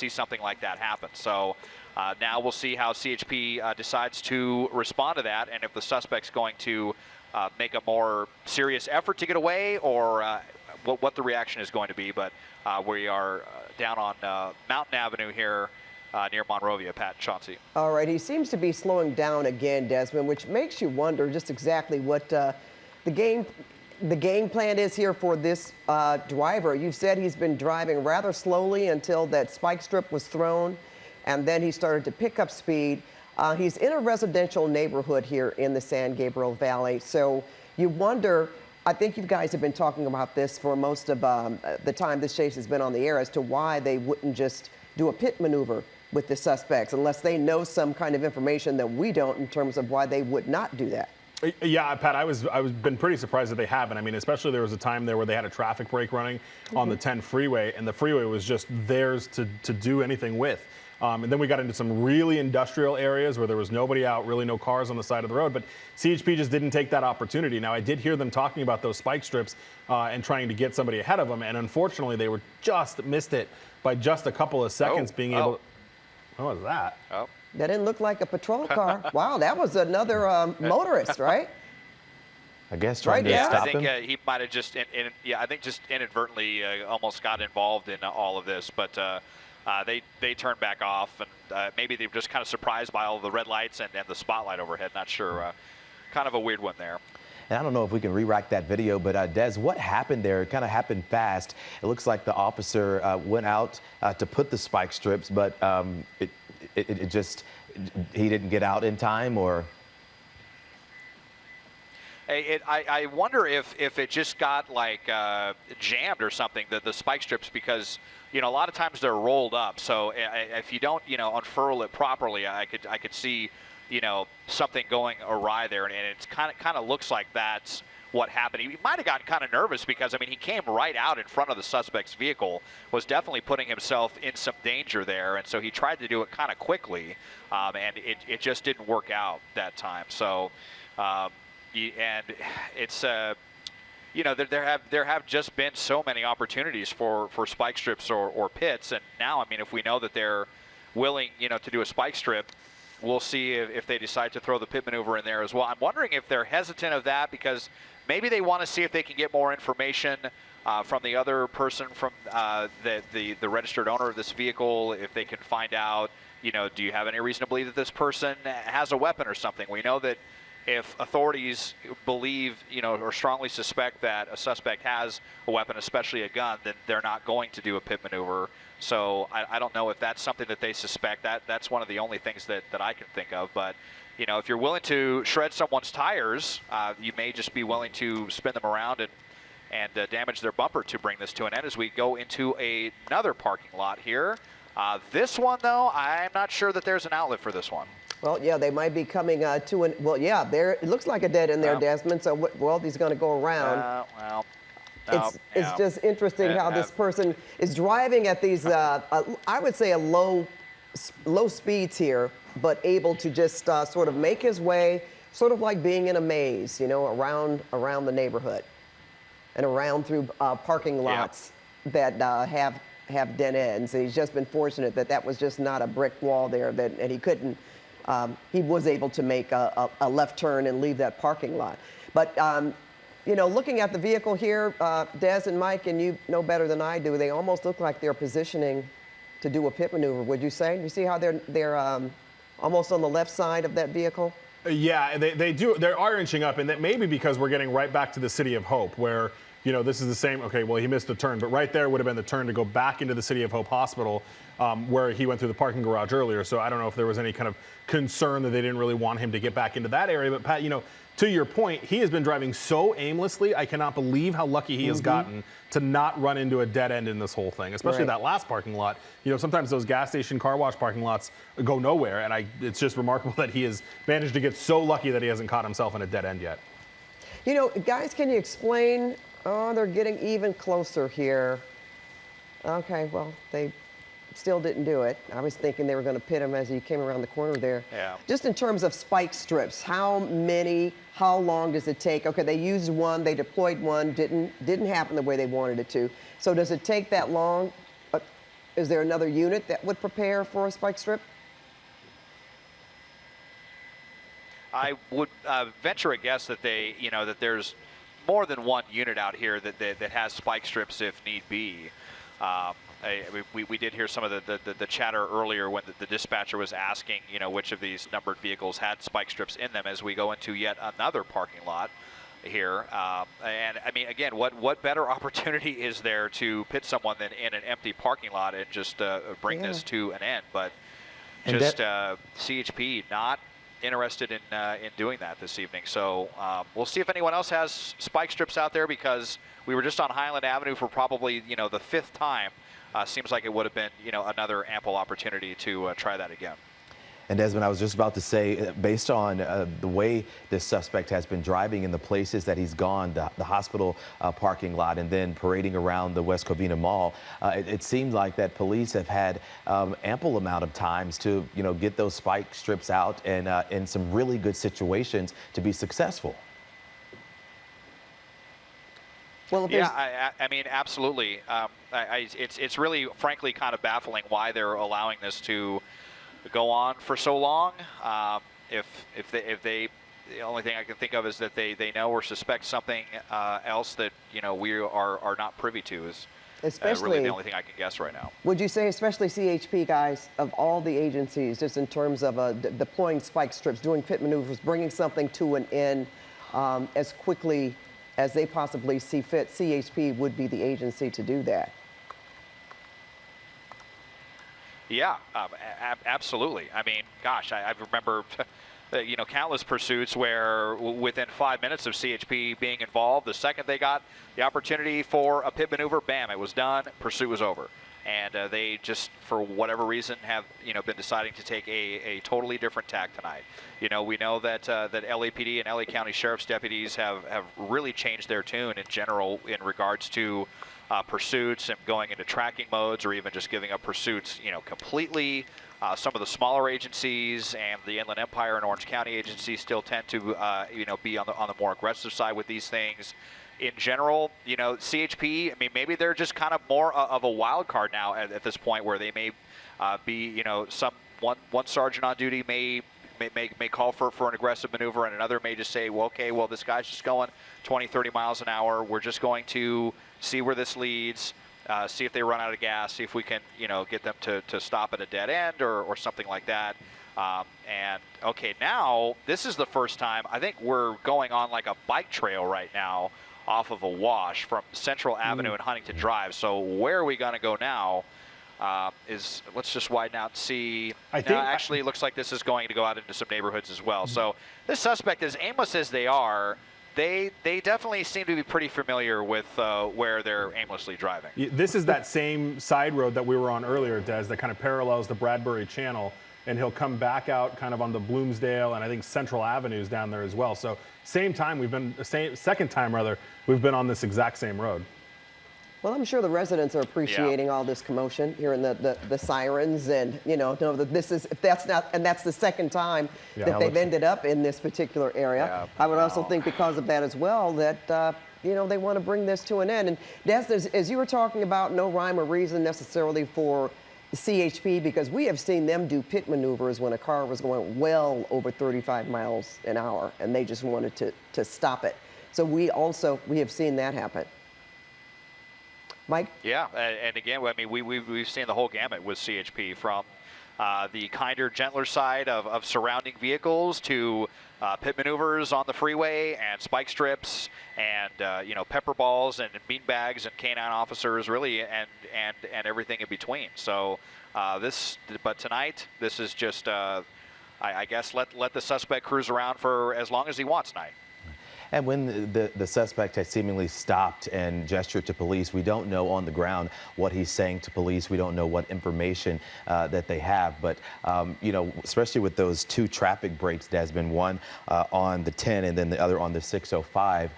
something like that happen. So now we'll see how CHP decides to respond to that, and if the suspect's going to make a more serious effort to get away, or what the reaction is going to be. But we are down on Mountain Avenue here near Monrovia. Pat and Chauncey. All right, he seems to be slowing down again, Desmond, which makes you wonder just exactly what the game plan is here for this driver. You've said he's been driving rather slowly until that spike strip was thrown, and then he started to pick up speed. He's in a residential neighborhood here in the San Gabriel Valley, so you wonder. I think you guys have been talking about this for most of the time this chase has been on the air as to why they wouldn't just do a pit maneuver with the suspects unless they know some kind of information that we don't in terms of why they would not do that. Yeah, Pat, I was been pretty surprised that they haven't. I mean, especially there was a time there where they had a traffic brake running on the 10 freeway, and the freeway was just theirs to do anything with. And then we got into some really industrial areas where there was nobody out, really no cars on the side of the road. But CHP just didn't take that opportunity. Now, I did hear them talking about those spike strips and trying to get somebody ahead of them. And unfortunately, they were just missed it by just a couple of seconds being able to. What was that? Oh. That didn't look like a patrol car. Wow, that was another motorist, right? I guess trying to stop him. I think he might have just, I think just inadvertently almost got involved in all of this. But they turned back off, and maybe they were just kind of surprised by all the red lights and the spotlight overhead. Not sure. Kind of a weird one there. And I don't know if we can re-rack that video, but Des, what happened there? It kind of happened fast. It looks like the officer went out to put the spike strips, but it just, he didn't get out in time, or? I wonder if it just got like jammed or something, the spike strips, because a lot of times they're rolled up. So if you don't unfurl it properly, I could see something going awry there, and it's kind of looks like that's what happened. He might have gotten kind of nervous because, I mean, he came right out in front of the suspect's vehicle, was definitely putting himself in some danger there, and so he tried to do it kind of quickly, and it just didn't work out that time. So, and it's, there have just been so many opportunities for spike strips or pits, and now, I mean, if we know that they're willing, to do a spike strip, we'll see if they decide to throw the pit maneuver in there as well. I'm wondering if they're hesitant of that because maybe they want to see if they can get more information from the other person, from the registered owner of this vehicle, if they can find out, do you have any reason to believe that this person has a weapon or something? We know that if authorities believe, or strongly suspect that a suspect has a weapon, especially a gun, then they're not going to do a pit maneuver. So I don't know if that's something that they suspect. That's one of the only things that I can think of. But, if you're willing to shred someone's tires, you may just be willing to spin them around and damage their bumper to bring this to an end as we go into another parking lot here. This one, though, I'm not sure that there's an outlet for this one. Well, yeah, they might be coming to an, well, yeah, there, it looks like a dead end there, Desmond. So, well, he's going to go around. It's just interesting how this person is driving at these, I would say, a low speeds here, but able to just sort of make his way, sort of like being in a maze, around the neighborhood and around through parking lots that have dead ends. And he's just been fortunate that was just not a brick wall there, and he couldn't. He was able to make a left turn and leave that parking lot, but. Looking at the vehicle here, Des and Mike, and you know better than I do, they almost look like they're positioning to do a pit maneuver, would you say? You see how they're almost on the left side of that vehicle? Yeah, they do. They are inching up, and that may be because we're getting right back to the City of Hope, where, this is the same. Okay, well, he missed the turn, but right there would have been the turn to go back into the City of Hope Hospital, where he went through the parking garage earlier. So I don't know if there was any kind of concern that they didn't really want him to get back into that area. But Pat, to your point, he has been driving so aimlessly. I cannot believe how lucky he has gotten to not run into a dead end in this whole thing, especially that last parking lot. Sometimes those gas station car wash parking lots go nowhere, and it's just remarkable that he has managed to get so lucky that he hasn't caught himself in a dead end yet. Guys, can you explain? Oh, they're getting even closer here. Okay, well, they still didn't do it. I was thinking they were going to pit him as he came around the corner there. Yeah. Just in terms of spike strips, how long does it take? Okay, they used one, they deployed one, didn't happen the way they wanted it to. So does it take that long? Is there another unit that would prepare for a spike strip? I would venture a guess that that there's more than one unit out here that has spike strips if need be. We did hear some of the chatter earlier when the dispatcher was asking, which of these numbered vehicles had spike strips in them as we go into yet another parking lot here. And I mean, again, what better opportunity is there to pit someone than in an empty parking lot and just bring this to an end? But just CHP not interested in doing that this evening. So we'll see if anyone else has spike strips out there, because we were just on Highland Avenue for probably the fifth time. Seems like it would have been another ample opportunity to try that again. And Desmond, I was just about to say, based on the way this suspect has been driving in the places that he's gone, the hospital parking lot, and then parading around the West Covina Mall, it seemed like that police have had ample amount of times to, get those spike strips out and in some really good situations to be successful. Well, yeah, I mean, absolutely. It's really, frankly, kind of baffling why they're allowing this to go on for so long. If they, the only thing I can think of is that they know or suspect something else that we are not privy to is really the only thing I can guess right now. Would you say, especially CHP guys, of all the agencies, just in terms of deploying spike strips, doing pit maneuvers, bringing something to an end as quickly as they possibly see fit, CHP would be the agency to do that? Yeah, absolutely. I mean, gosh, I remember countless pursuits where within 5 minutes of CHP being involved, the second they got the opportunity for a pit maneuver, bam, it was done, pursuit was over. And they just, for whatever reason, have been deciding to take a totally different tack tonight. We know that that LAPD and LA County Sheriff's deputies have really changed their tune in general in regards to pursuits and going into tracking modes, or even just giving up pursuits, completely. Some of the smaller agencies and the Inland Empire and Orange County agencies still tend to, be on the more aggressive side with these things. In general, CHP, I mean, maybe they're just kind of more of a wild card now at this point, where they may be, one sergeant on duty may call for an aggressive maneuver, and another may just say, well, okay, well, this guy's just going 20, 30 miles an hour. We're just going to see where this leads, see if they run out of gas, see if we can, get them to stop at a dead end or something like that. And okay, now this is the first time I think we're going on like a bike trail right now off of a wash from Central Avenue and Huntington Drive. So where are we going to go now? Let's just widen out and see. Actually, it looks like this is going to go out into some neighborhoods as well. So this suspect, as aimless as they are, they definitely seem to be pretty familiar with where they're aimlessly driving. This is that same side road that we were on earlier, Des, that kind of parallels the Bradbury Channel, and he'll come back out kind of on the Bloomsdale and I think Central Avenues down there as well. So second time we've been on this exact same road. Well, I'm sure the residents are appreciating all this commotion, hearing the sirens, and know that this is, that's the second time that they've ended up in this particular area. Yeah, I would also think because of that as well that they want to bring this to an end. And Des, as you were talking about, no rhyme or reason necessarily for the CHP, because we have seen them do pit maneuvers when a car was going well over 35 miles an hour, and they just wanted to stop it. So we have seen that happen. Mike? Yeah, and again, I mean, we've seen the whole gamut with CHP, from the kinder, gentler side of surrounding vehicles to pit maneuvers on the freeway and spike strips and pepper balls and bean bags and canine officers, really, and everything in between. So but tonight, this is just I guess let the suspect cruise around for as long as he wants tonight. And when the suspect has seemingly stopped and gestured to police, we don't know on the ground what he's saying to police. We don't know what information that they have. But, especially with those two traffic breaks, Desmond, one on the 10 and then the other on the 605,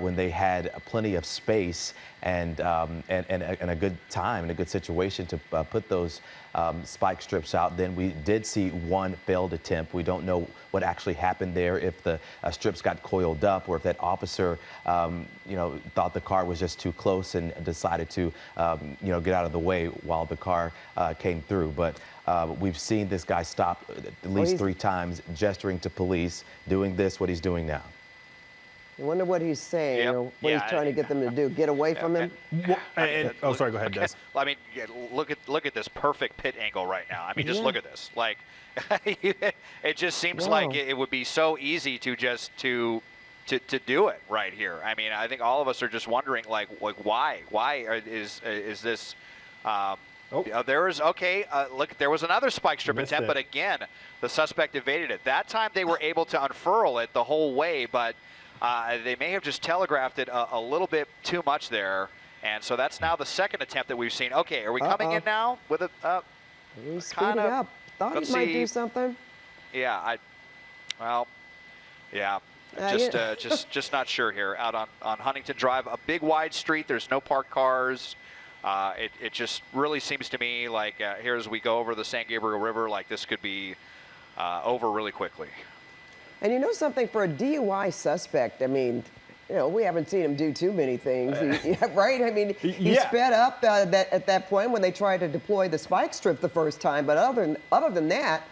when they had plenty of space and a good time and a good situation to put those spike strips out. Then we did see one failed attempt. We don't know what actually happened there, if the strips got coiled up or if that officer, thought the car was just too close and decided to, get out of the way while the car came through. But we've seen this guy stop at least 3 times, gesturing to police, doing what he's doing now. I wonder what he's saying, or what he's trying to get them to do. Get away from him? Sorry, go ahead, Des. Well, I mean, look at this perfect pit angle right now. I mean, just look at this. Like, it just seems like it would be so easy to just to do it right here. I mean, I think all of us are just wondering, like why? Why is this? There is look, there was another spike strip attempt, but again, the suspect evaded it. That time they were able to unfurl it the whole way, but they may have just telegraphed it a little bit too much there, and so that's now the second attempt that we've seen. Okay, are we coming in now with a he's speeding up? Thought he might do something. Yeah, just not sure here. Out on Huntington Drive, a big wide street. There's no parked cars. It just really seems to me like here as we go over the San Gabriel River, like this could be over really quickly. And you know something, for a DUI suspect, I mean, we haven't seen him do too many things, right? I mean, he sped up at that point when they tried to deploy the spike strip the first time, but other than that,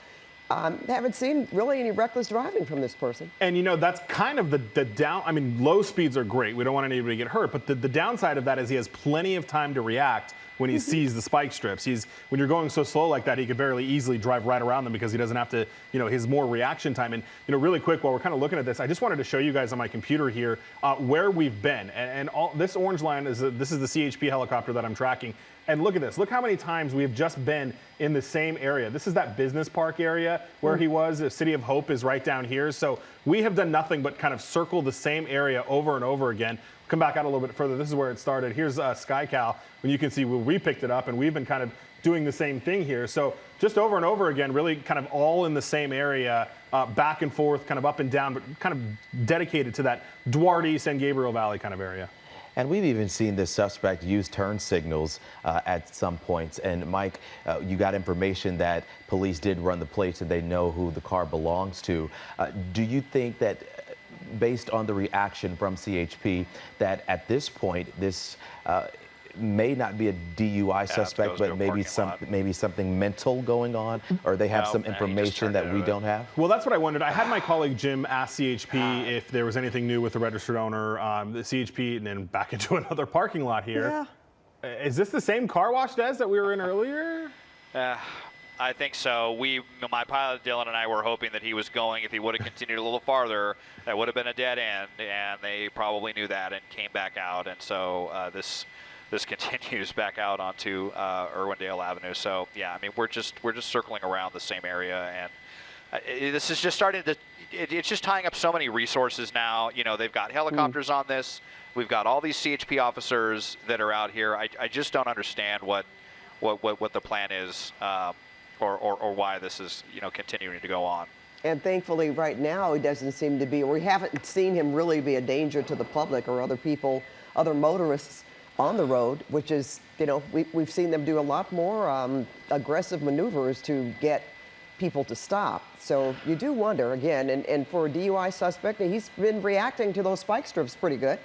haven't seen really any reckless driving from this person. And that's kind of the down. I mean, low speeds are great. We don't want anybody to get hurt, but the downside of that is he has plenty of time to react when he sees the spike strips. When you're going so slow like that, he could very easily drive right around them because he doesn't have to, his more reaction time. And, really quick, while we're kind of looking at this, I just wanted to show you guys on my computer here where we've been. And all this orange line this is the CHP helicopter that I'm tracking. And look at this. Look how many times we have just been in the same area. This is that business park area where he was. The City of Hope is right down here. So we have done nothing but kind of circle the same area over and over again. Come back out a little bit further. This is where it started. Here's SkyCal, when you can see where we picked it up, and we've been kind of doing the same thing here. So just over and over again, really kind of all in the same area, back and forth, kind of up and down, but kind of dedicated to that Duarte, San Gabriel Valley kind of area. And we've even seen this suspect use turn signals at some points. And Mike, you got information that police did run the plates and they know who the car belongs to. Do you think that, based on the reaction from CHP, that at this point this may not be a DUI suspect, but maybe something mental going on, or they have some information that we don't have? Well, that's what I wondered. I had my colleague Jim ask CHP if there was anything new with the registered owner, the CHP, and then back into another parking lot here. Yeah. Is this the same car wash, Des, that we were in earlier? I think so. My pilot Dylan and I were hoping that he was going, if he would have continued a little farther, that would have been a dead end, and they probably knew that and came back out. And so this continues back out onto Irwindale Avenue. So yeah, I mean, we're just circling around the same area, and this is just starting to. It's just tying up so many resources now. They've got helicopters on this. We've got all these CHP officers that are out here. I just don't understand what the plan is, or why this is continuing to go on. And thankfully, right now, he doesn't seem to be. We haven't seen him really be a danger to the public or other people, other motorists on the road, which is, we've seen them do a lot more aggressive maneuvers to get people to stop. So you do wonder, again, and for a DUI suspect, he's been reacting to those spike strips pretty good.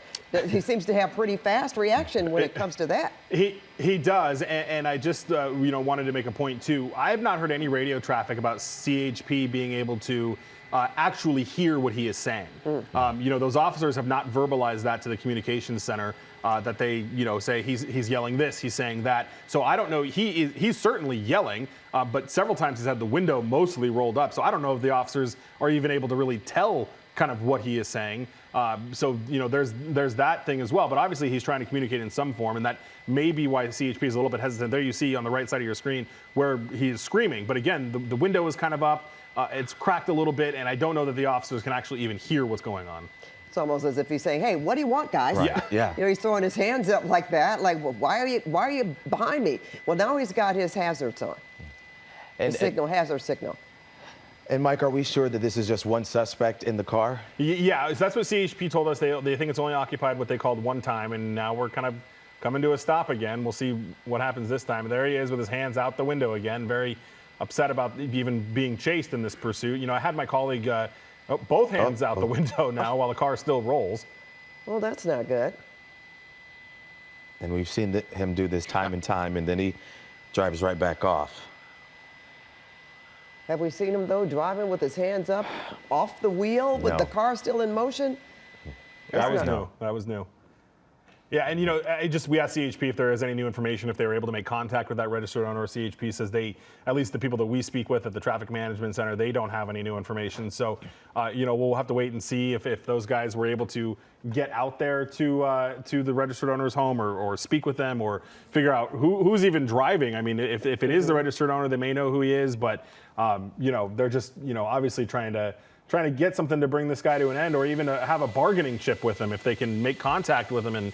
He seems to have pretty fast reaction when it comes to that. He does, and I just wanted to make a point too. I have not heard any radio traffic about CHP being able to actually hear what he is saying. Those officers have not verbalized that to the communications center, that they say he's yelling this, he's saying that. So I don't know. He's certainly yelling, but several times he's had the window mostly rolled up. So I don't know if the officers are even able to really tell kind of what he is saying. So there's that thing as well. But obviously he's trying to communicate in some form, and that may be why CHP is a little bit hesitant. There you see on the right side of your screen where he's screaming. But again, the window is kind of up. It's cracked a little bit, and I don't know that the officers can actually even hear what's going on. It's almost as if he's saying, "Hey, what do you want, guys?" Right. Yeah. He's throwing his hands up like that. Like, well, why are you behind me? Well, now he's got his hazards on. And hazard signal. And Mike, are we sure that this is just one suspect in the car? Yeah, that's what CHP told us. They think it's only occupied what they called one time, and now we're kind of coming to a stop again. We'll see what happens this time. There he is with his hands out the window again, very upset about even being chased in this pursuit. I had my colleague both hands out the window now while the car still rolls. Well, that's not good. And we've seen him do this time and time, and then he drives right back off. Have we seen him, though, driving with his hands up off the wheel with the car still in motion? That was new. Yeah, and we asked CHP if there is any new information, if they were able to make contact with that registered owner. CHP says at least the people that we speak with at the Traffic Management Center, they don't have any new information. So, we'll have to wait and see if those guys were able to get out there to the registered owner's home or speak with them or figure out who's even driving. I mean, if it is the registered owner, they may know who he is, but they're just obviously trying to get something to bring this guy to an end, or even to have a bargaining chip with him if they can make contact with him and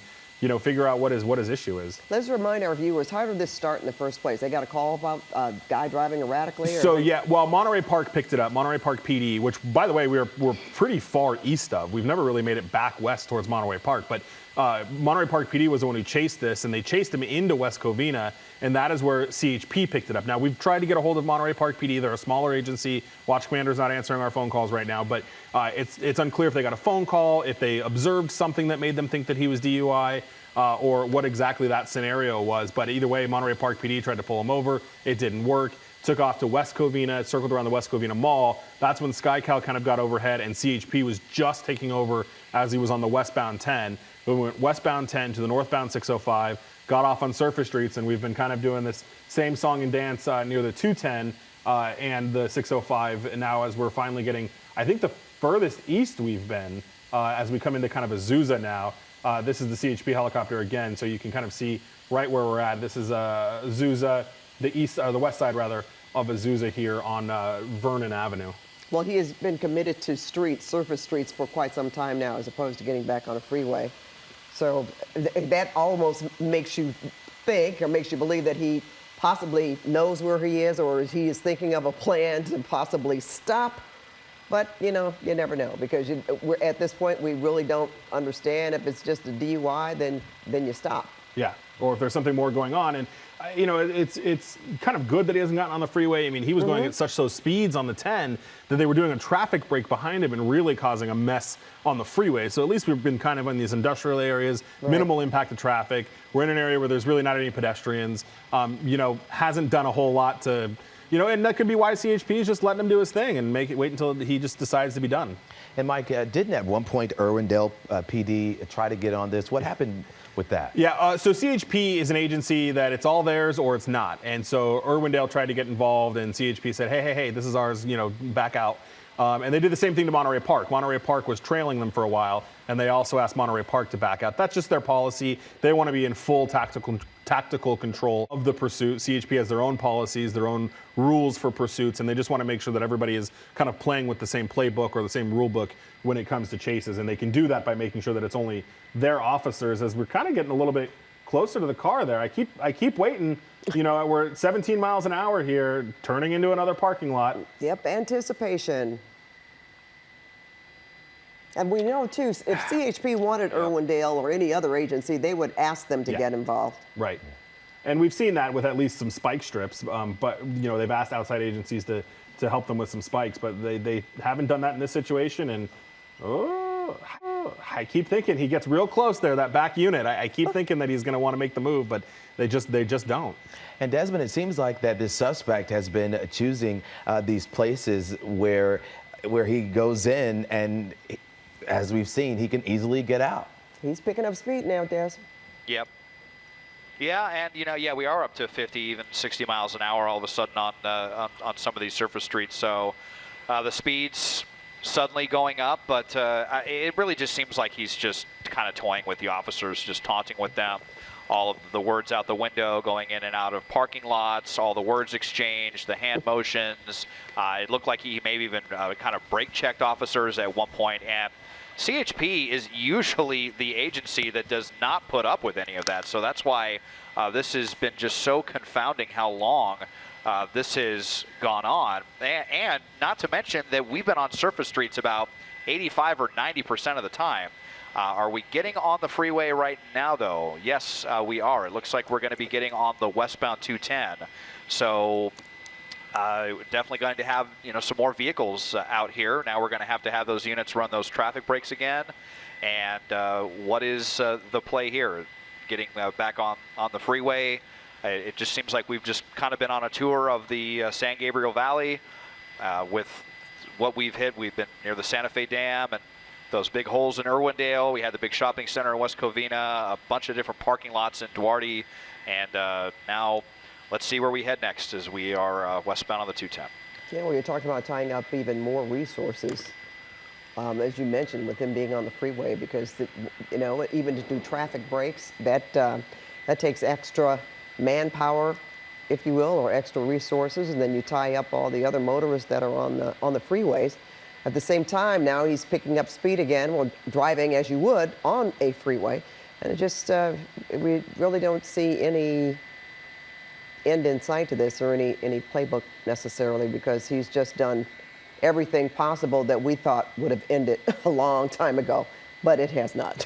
figure out what his issue is. Let's remind our viewers, how did this start in the first place? They got a call about a guy driving erratically? So, yeah, well, Monterey Park picked it up, Monterey Park PD, which, by the way, we're pretty far east of. We've never really made it back west towards Monterey Park, but Monterey Park PD was the one who chased this, and they chased him into West Covina, and that is where CHP picked it up. Now, we've tried to get a hold of Monterey Park PD. They're a smaller agency. Watch Commander's not answering our phone calls right now, but it's unclear if they got a phone call, if they observed something that made them think that he was DUI, or what exactly that scenario was. But either way, Monterey Park PD tried to pull him over. It didn't work. Took off to West Covina, circled around the West Covina Mall. That's when SkyCal kind of got overhead, and CHP was just taking over as he was on the westbound 10. We went westbound 10 to the northbound 605, got off on surface streets, and we've been kind of doing this same song and dance near the 210 and the 605. And now as we're finally getting, I think the furthest east we've been as we come into kind of Azusa now. This is the CHP helicopter again, so you can kind of see right where we're at. This is Azusa, the west side rather, of Azusa here on Vernon Avenue. Well, he has been committed to surface streets for quite some time now, as opposed to getting back on a freeway. So that almost makes you think, or makes you believe, that he possibly knows where he is, or he is thinking of a plan to possibly stop. But, you know, you never know, because we're at this point, we really don't understand. If it's just a DUI, then you stop. Yeah, or if there's something more going on. And, you know, it's kind of good that he hasn't gotten on the freeway. I mean, he was going at such low speeds on the 10 that they were doing a traffic break behind him and really causing a mess on the freeway. So at least we've been kind of in these industrial areas, minimal impact of traffic. We're in an area where there's really not any pedestrians. You know, hasn't done a whole lot to, you know, and that could be why CHP is just letting him do his thing and wait until he just decides to be done. And Mike, didn't at one point Irwindale PD try to get on this? What happened with that? Yeah, so CHP is an agency that it's all theirs or it's not. And so Irwindale tried to get involved, and CHP said, hey, this is ours, you know, back out. And they did the same thing to Monterey Park. Monterey Park was trailing them for a while, and they also asked Monterey Park to back out. That's just their policy. They want to be in full tactical control of the pursuit. CHP has their own policies, their own rules for pursuits, and they just want to make sure that everybody is kind of playing with the same playbook or the same rule book when it comes to chases. And they can do that by making sure that it's only their officers. As we're kind of getting a little bit closer to the car there, I keep waiting. You know, we're at 17 miles an hour here, turning into another parking lot. Yep, anticipation. And we know, too, if CHP wanted Irwindale or any other agency, they would ask them to get involved. Right. And we've seen that with at least some spike strips. But, you know, they've asked outside agencies to help them with some spikes. But they haven't done that in this situation. And, I keep thinking he gets real close there, that back unit. I keep thinking that he's going to want to make the move, but they just don't. And Desmond, it seems like that this suspect has been choosing these places where he goes in, and as we've seen, he can easily get out. He's picking up speed now, Des. Yep. Yeah, and you know, we are up to 50, even 60 miles an hour all of a sudden on some of these surface streets. So the speed's suddenly going up, but it really just seems like he's just kind of toying with the officers, just taunting with them. All of the words out the window, going in and out of parking lots, all the words exchanged, the hand motions. It looked like he maybe even kind of brake checked officers at one point. And CHP is usually the agency that does not put up with any of that. So that's why this has been just so confounding how long this has gone on. And not to mention that we've been on surface streets about 85 or 90% of the time. Are we getting on the freeway right now, though? Yes, we are. It looks like we're going to be getting on the westbound 210. So definitely going to have, you know, some more vehicles out here. Now we're going to have those units run those traffic brakes again. And what is the play here? Getting back on the freeway. It just seems like we've just kind of been on a tour of the San Gabriel Valley with what we've hit. We've been near the Santa Fe Dam and those big holes in Irwindale. We had the big shopping center in West Covina, a bunch of different parking lots in Duarte. And now let's see where we head next as we are westbound on the 210. Yeah, well, you're talking about tying up even more resources, as you mentioned, with them being on the freeway, because, you know, even to do traffic breaks, that takes extra manpower, if you will, or extra resources, and then you tie up all the other motorists that are on the freeways. At the same time, now he's picking up speed again, well, driving as you would on a freeway, and it just we really don't see any end in sight to this, or any playbook necessarily, because he's just done everything possible that we thought would have ended a long time ago, but it has not.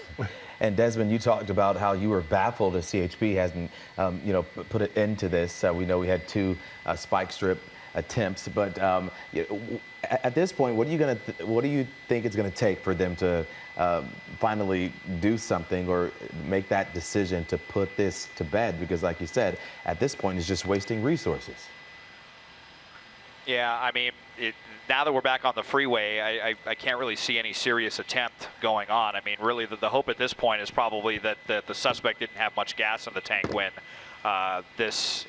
And Desmond, you talked about how you were baffled as CHP hasn't, you know, put an end to this. We know we had 2 spike strip attempts, but at this point, what do you think it's going to take for them to finally do something or make that decision to put this to bed? Because, like you said, at this point, it's just wasting resources. Yeah, I mean, now that we're back on the freeway, I can't really see any serious attempt going on. I mean, really, the hope at this point is probably that the suspect didn't have much gas in the tank when this,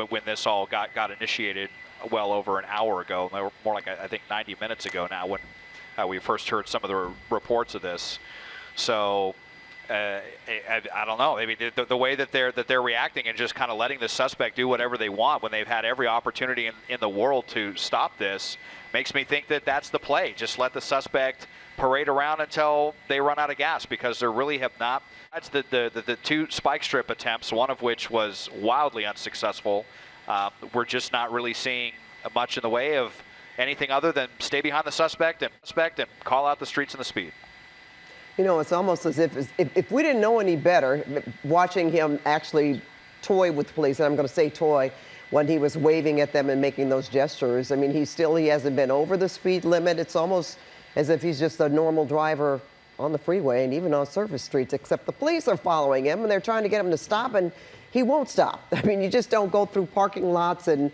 when this all got initiated well over an hour ago, more like I think 90 minutes ago now, when we first heard some of the reports of this. So. I don't know. Maybe the way that they're reacting and just kind of letting the suspect do whatever they want when they've had every opportunity in the world to stop this makes me think that that's the play. Just let the suspect parade around until they run out of gas, because there really have not. That's the two spike strip attempts, one of which was wildly unsuccessful. We're just not really seeing much in the way of anything other than stay behind the suspect and call out the streets and the speed. You know, it's almost as if we didn't know any better, watching him actually toy with police, and I'm going to say toy, when he was waving at them and making those gestures. I mean, he hasn't been over the speed limit. It's almost as if he's just a normal driver on the freeway and even on surface streets, except the police are following him and they're trying to get him to stop, and he won't stop. I mean, you just don't go through parking lots and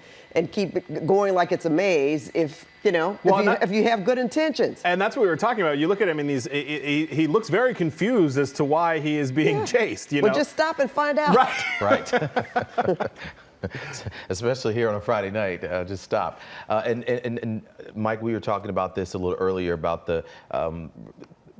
keep it going like it's a maze if you have good intentions. And that's what we were talking about. You look at him in these, he looks very confused as to why he is being chased. Well, just stop and find out. Right. Especially here on a Friday night, just stop. And Mike, we were talking about this a little earlier about the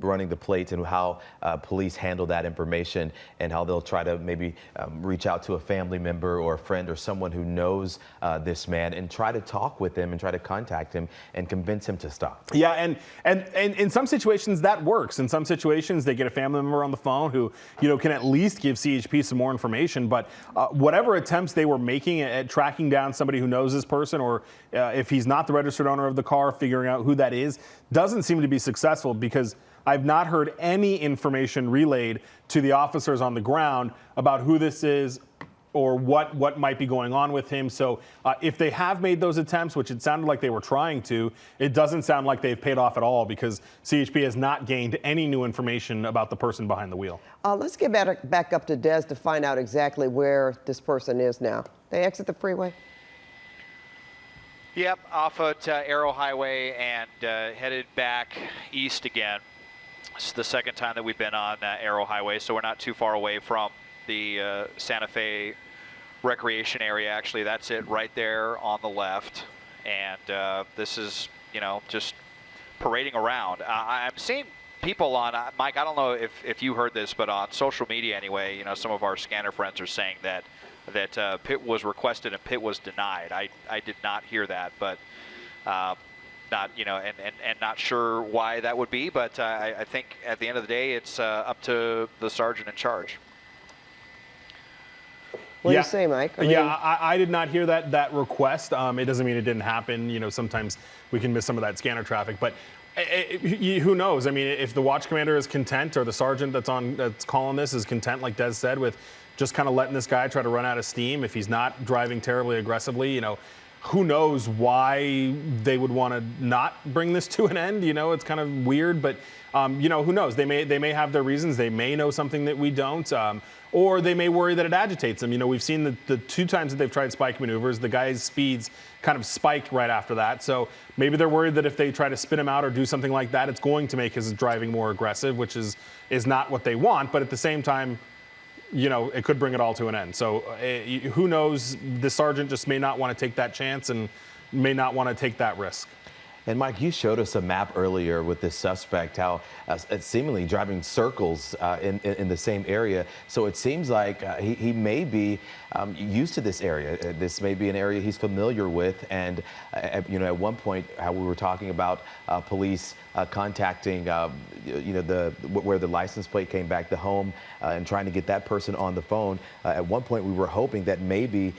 running the plates and how police handle that information, and how they'll try to maybe reach out to a family member or a friend or someone who knows this man and try to talk with him and try to contact him and convince him to stop. Yeah, and in some situations that works. In some situations they get a family member on the phone who can at least give CHP some more information. But whatever attempts they were making at tracking down somebody who knows this person, or if he's not the registered owner of the car, figuring out who that is, doesn't seem to be successful, because I've not heard any information relayed to the officers on the ground about who this is or what might be going on with him. So if they have made those attempts, which it sounded like they were trying to, it doesn't sound like they've paid off at all, because CHP has not gained any new information about the person behind the wheel. Let's get back up to Des to find out exactly where this person is now. They exit the freeway? Yep, off at Arrow Highway and headed back east again. It's the second time that we've been on Arrow Highway, so we're not too far away from the Santa Fe recreation area. Actually, that's it right there on the left. And this is, just parading around. I'm seeing people on, Mike, I don't know if you heard this, but on social media anyway, some of our scanner friends are saying that PIT was requested and PIT was denied. I did not hear that, but not, and not sure why that would be, but I think at the end of the day, it's up to the sergeant in charge. What do you say, Mike? I did not hear that request. It doesn't mean it didn't happen. Sometimes we can miss some of that scanner traffic, but who knows? I mean, if the watch commander is content, or the sergeant that's calling this is content, like Des said, with just kind of letting this guy try to run out of steam, if he's not driving terribly aggressively, who knows why they would want to not bring this to an end? It's kind of weird, but who knows? They may have their reasons. They may know something that we don't, or they may worry that it agitates them. We've seen the two times that they've tried spike maneuvers, the guy's speeds kind of spike right after that. So maybe they're worried that if they try to spin him out or do something like that, it's going to make his driving more aggressive, which is not what they want. But at the same time, it could bring it all to an end. So who knows? The sergeant just may not want to take that chance and may not want to take that risk. And Mike, you showed us a map earlier with this suspect, how it's seemingly driving circles in the same area. So it seems like he may be used to this area. This may be an area he's familiar with. And at one point, how we were talking about police contacting, where the license plate came back, the home, and trying to get that person on the phone. At one point, we were hoping that maybe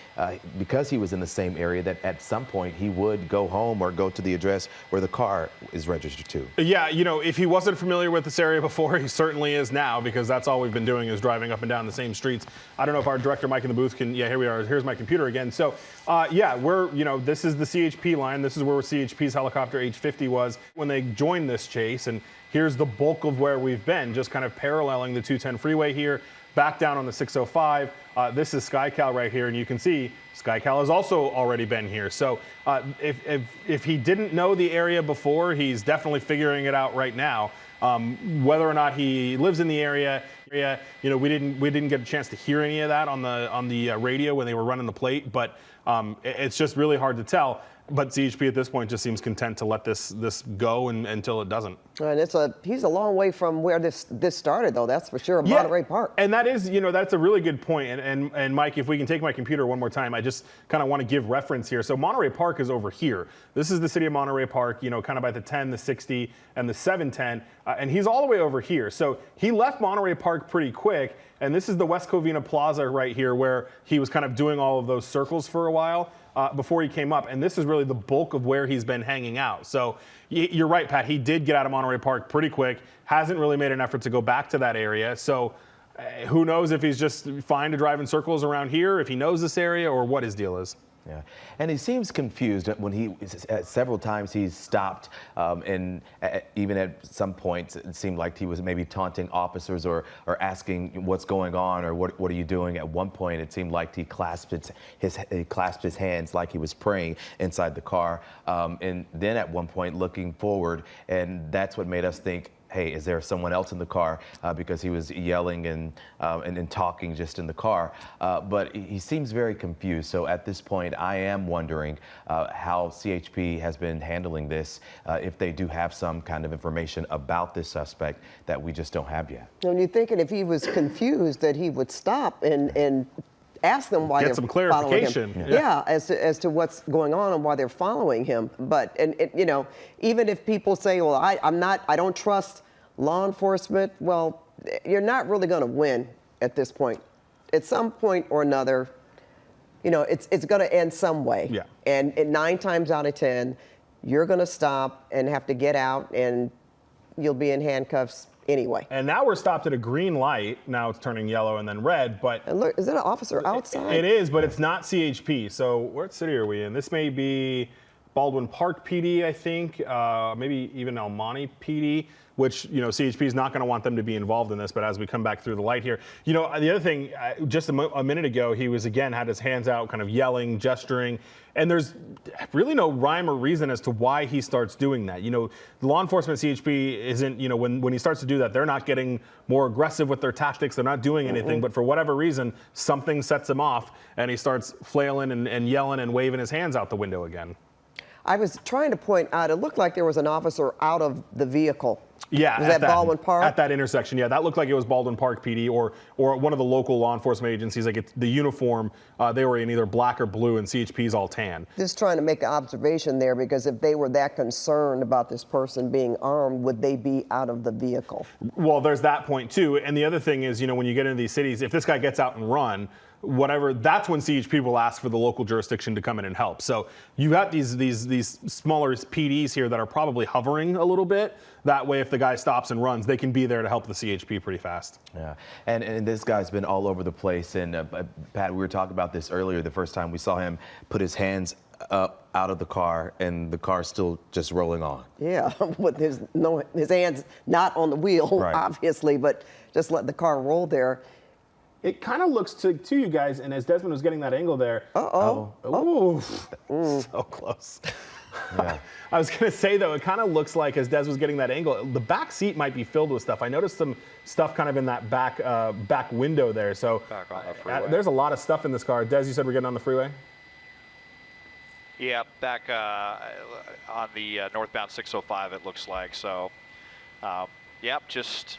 because he was in the same area, that at some point he would go home or go to the address where the car is registered to. Yeah, if he wasn't familiar with this area before, he certainly is now, because that's all we've been doing is driving up and down the same streets. I don't know if our director, Mike, in the booth can, here we are. Here's my computer again. So, this is the CHP line. This is where CHP's helicopter H-50 was when they joined this chase. And here's the bulk of where we've been, just kind of paralleling the 210 freeway here. back down on the 605. This is SkyCal right here, and you can see SkyCal has also already been here. So if he didn't know the area before, he's definitely figuring it out right now. Whether or not he lives in the area, you know, we didn't get a chance to hear any of that on the radio when they were running the plate, but it's just really hard to tell. But CHP at this point just seems content to let this go until it doesn't. And he's a long way from where this started, though. That's for sure. Monterey Park. And that is, you know, that's a really good point. And Mike, if we can take my computer one more time, I just kind of want to give reference here. So Monterey Park is over here. This is the city of Monterey Park, you know, kind of by the 10, the 60, and the 710. And he's all the way over here. So he left Monterey Park pretty quick. And this is the West Covina Plaza right here, where he was kind of doing all of those circles for a while. Before he came up, and this is really the bulk of where he's been hanging out. So you're right, Pat, he did get out of Monterey Park pretty quick, hasn't really made an effort to go back to that area. So who knows if he's just fine to drive in circles around here, if he knows this area, or what his deal is. Yeah, and he seems confused when several times he's stopped, and even at some points it seemed like he was maybe taunting officers or asking what's going on or what are you doing. At one point it seemed like he clasped his hands like he was praying inside the car, and then at one point looking forward, and that's what made us think, hey, is there someone else in the car? Because he was yelling and talking just in the car. But he seems very confused. So at this point, I am wondering how CHP has been handling this, if they do have some kind of information about this suspect that we just don't have yet. And you're thinking if he was confused that he would stop and ask them why Get they're some following clarification. him. Yeah, as to what's going on and why they're following him. But you know, even if people say, well, I don't trust law enforcement, well, you're not really going to win at this point. At some point or another, you know, it's going to end some way. Yeah. And 9 times out of 10, you're going to stop and have to get out, and you'll be in handcuffs anyway. And now we're stopped at a green light. Now it's turning yellow and then red, but And look, is that an officer outside? it is, but it's not CHP. So what city are we in? This may be Baldwin Park PD, I think, maybe even El Monte PD, which, you know, CHP is not going to want them to be involved in this. But as we come back through the light here, you know, the other thing, just a minute ago, he was again had his hands out, kind of yelling, gesturing, and there's really no rhyme or reason as to why he starts doing that. You know, law enforcement CHP isn't, you know, when he starts to do that, they're not getting more aggressive with their tactics. They're not doing anything, but for whatever reason, something sets him off, and he starts flailing and yelling and waving his hands out the window again. I was trying to point out, it looked like there was an officer out of the vehicle. Yeah, Was that Baldwin Park? At that intersection, yeah, that looked like it was Baldwin Park PD or one of the local law enforcement agencies. Like it's the uniform, they were in either black or blue, and CHP's all tan. Just trying to make an observation there, because if they were that concerned about this person being armed, would they be out of the vehicle? Well, there's that point too, and the other thing is, you know, when you get into these cities, if this guy gets out and run, whatever, that's when CHP will ask for the local jurisdiction to come in and help. So you got these smaller PDs here that are probably hovering a little bit. That way, if the guy stops and runs, they can be there to help the CHP pretty fast. Yeah, and this guy's been all over the place. And Pat, we were talking about this earlier. The first time we saw him put his hands up out of the car, and the car's still just rolling on. Yeah, with his hands not on the wheel, Right. obviously, but just let the car roll there. It kind of looks to you guys, and as Desmond was getting that angle there, Oh. so close. Yeah. I was going to say, though, it kind of looks like, as Des was getting that angle, the back seat might be filled with stuff. I noticed some stuff kind of in that back window there. So Back on the freeway. there's a lot of stuff in this car. Des, you said we're getting on the freeway? Yeah, back on the northbound 605, it looks like. So, yep, just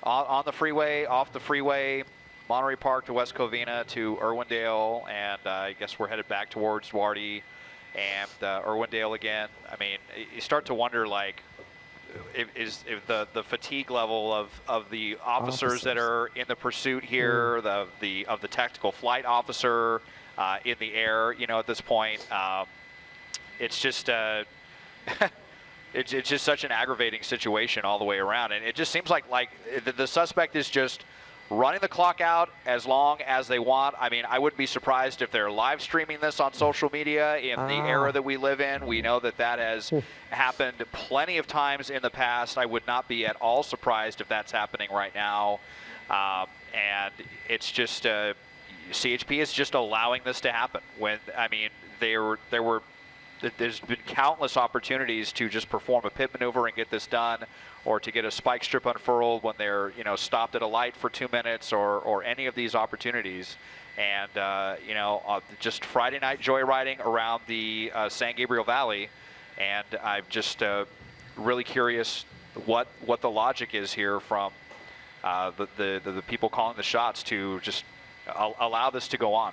on the freeway, off the freeway, Monterey Park to West Covina to Irwindale, and I guess we're headed back towards Duarte and Irwindale again. I mean, you start to wonder, like, if the fatigue level of the officers that are in the pursuit here, of the tactical flight officer in the air, you know, at this point, it's just it's just such an aggravating situation all the way around, and it just seems like the suspect is just running the clock out as long as they want. I mean, I wouldn't be surprised if they're live streaming this on social media in the era that we live in. We know that has happened plenty of times in the past. I would not be at all surprised if that's happening right now. and it's just CHP is just allowing this to happen. When I mean, there's been countless opportunities to just perform a pit maneuver and get this done, or to get a spike strip unfurled when they're stopped at a light for 2 minutes, or any of these opportunities. And just Friday night joyriding around the San Gabriel Valley, and I'm just really curious what the logic is here from the people calling the shots to just allow this to go on.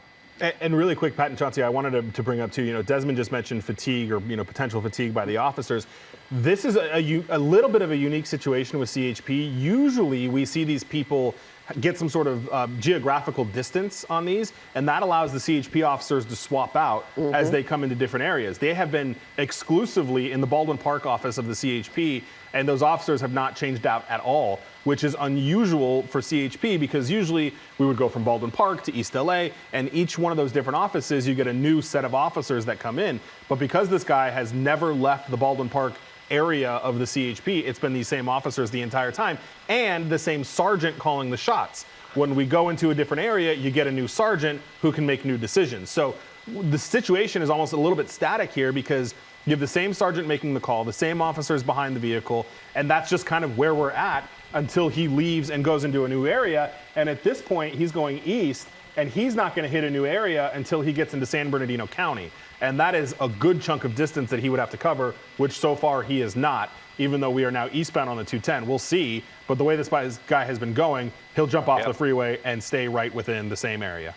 And really quick, Pat and Chauncey, I wanted to bring up too, Desmond just mentioned fatigue or, potential fatigue by the officers. This is a little bit of a unique situation with CHP. Usually we see these people get some sort of geographical distance on these, and that allows the CHP officers to swap out as they come into different areas. They have been exclusively in the Baldwin Park office of the CHP, and those officers have not changed out at all, which is unusual for CHP, because usually we would go from Baldwin Park to East LA, and each one of those different offices, you get a new set of officers that come in. But because this guy has never left the Baldwin Park area of the CHP, it's been these same officers the entire time, and the same sergeant calling the shots. When we go into a different area, you get a new sergeant who can make new decisions. So the situation is almost a little bit static here, because you have the same sergeant making the call, the same officers behind the vehicle, and that's just kind of where we're at until he leaves and goes into a new area. And at this point, he's going east, and he's not going to hit a new area until he gets into San Bernardino County. And that is a good chunk of distance that he would have to cover, which so far he is not, even though we are now eastbound on the 210. We'll see. But the way this guy has been going, he'll jump off the freeway and stay right within the same area.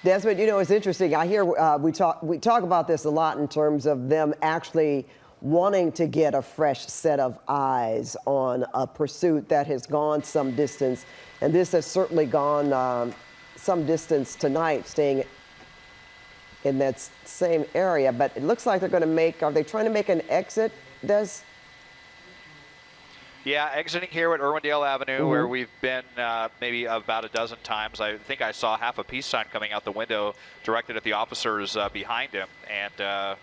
Desmond, it's interesting. I hear we talk about this a lot in terms of them actually wanting to get a fresh set of eyes on a pursuit that has gone some distance. And this has certainly gone some distance tonight, staying in that same area. But it looks like they're going to are they trying to make an exit, Des? Yeah, exiting here at Irwindale Avenue, where we've been maybe about a dozen times. I think I saw half a peace sign coming out the window directed at the officers behind him. And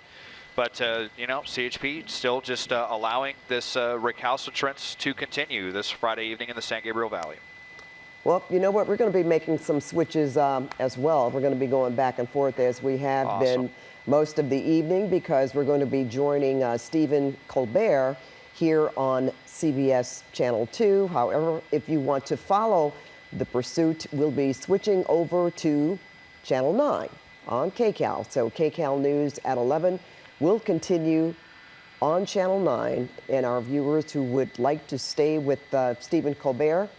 but CHP still just allowing this recalcitrance to continue this Friday evening in the San Gabriel Valley. Well, you know what? We're going to be making some switches as well. We're going to be going back and forth as we have been most of the evening, because we're going to be joining Stephen Colbert here on CBS Channel 2. However, if you want to follow the pursuit, we'll be switching over to Channel 9 on KCAL. So KCAL News at 11 will continue on Channel 9. And our viewers who would like to stay with Stephen Colbert,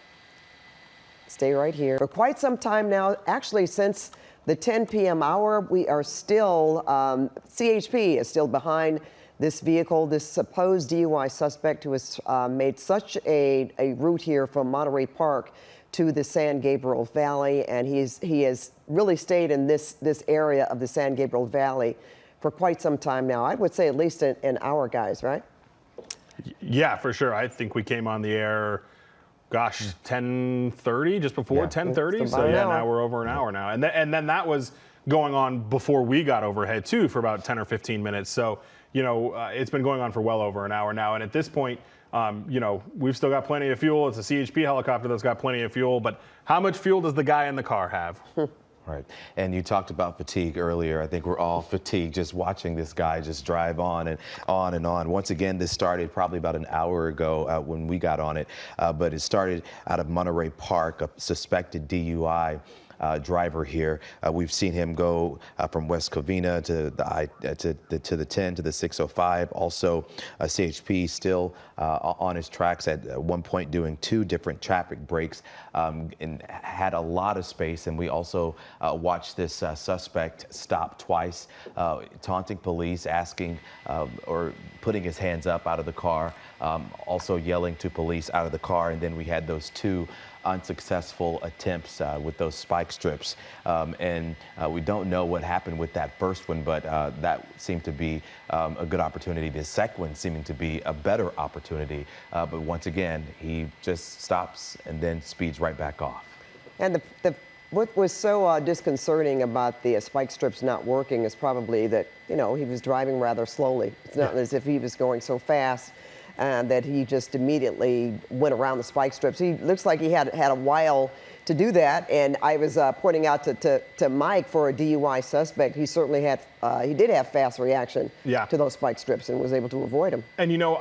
stay right here. For quite some time now, actually since the 10 p.m. hour, we are still, CHP is still behind this vehicle, this supposed DUI suspect who has made such a route here from Monterey Park to the San Gabriel Valley, and he has really stayed in this area of the San Gabriel Valley for quite some time now. I would say at least an hour, guys, right? Yeah, for sure. I think we came on the air, gosh, 10:30, just before 10:30. So yeah, now we're over an hour now, and then that was going on before we got overhead too, for about 10 or 15 minutes. So it's been going on for well over an hour now, and at this point, we've still got plenty of fuel. It's a CHP helicopter that's got plenty of fuel, but how much fuel does the guy in the car have? Right. And you talked about fatigue earlier. I think we're all fatigued just watching this guy just drive on and on and on. Once again, this started probably about an hour ago when we got on it, but it started out of Monterey Park, a suspected DUI driver here. We've seen him go from West Covina to the 10 to the 605. Also, CHP still on his tracks at one point doing 2 different traffic breaks, and had a lot of space. And we also watched this suspect stop twice, taunting police, asking or putting his hands up out of the car, also yelling to police out of the car. And then we had those 2 unsuccessful attempts with those spike strips, and we don't know what happened with that first one, but that seemed to be a good opportunity. The second one seeming to be a better opportunity, but once again he just stops and then speeds right back off. And what was so disconcerting about the spike strips not working is probably that he was driving rather slowly. It's not as if he was going so fast that he just immediately went around the spike strips. He looks like he had a while to do that. And I was pointing out to Mike, for a DUI suspect, he certainly had, he did have fast reaction to those spike strips and was able to avoid them. And you know,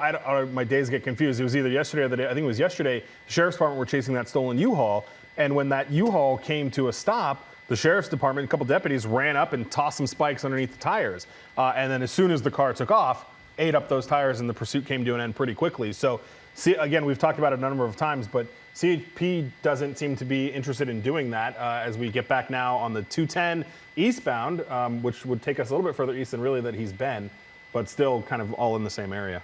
my days get confused. It was either yesterday or the day, I think it was yesterday, the Sheriff's Department were chasing that stolen U-Haul. And when that U-Haul came to a stop, the Sheriff's Department, a couple deputies ran up and tossed some spikes underneath the tires. And then as soon as the car took off, ate up those tires, and the pursuit came to an end pretty quickly. So, see, again, we've talked about it a number of times, but CHP doesn't seem to be interested in doing that as we get back now on the 210 eastbound, which would take us a little bit further east than really that he's been, but still kind of all in the same area.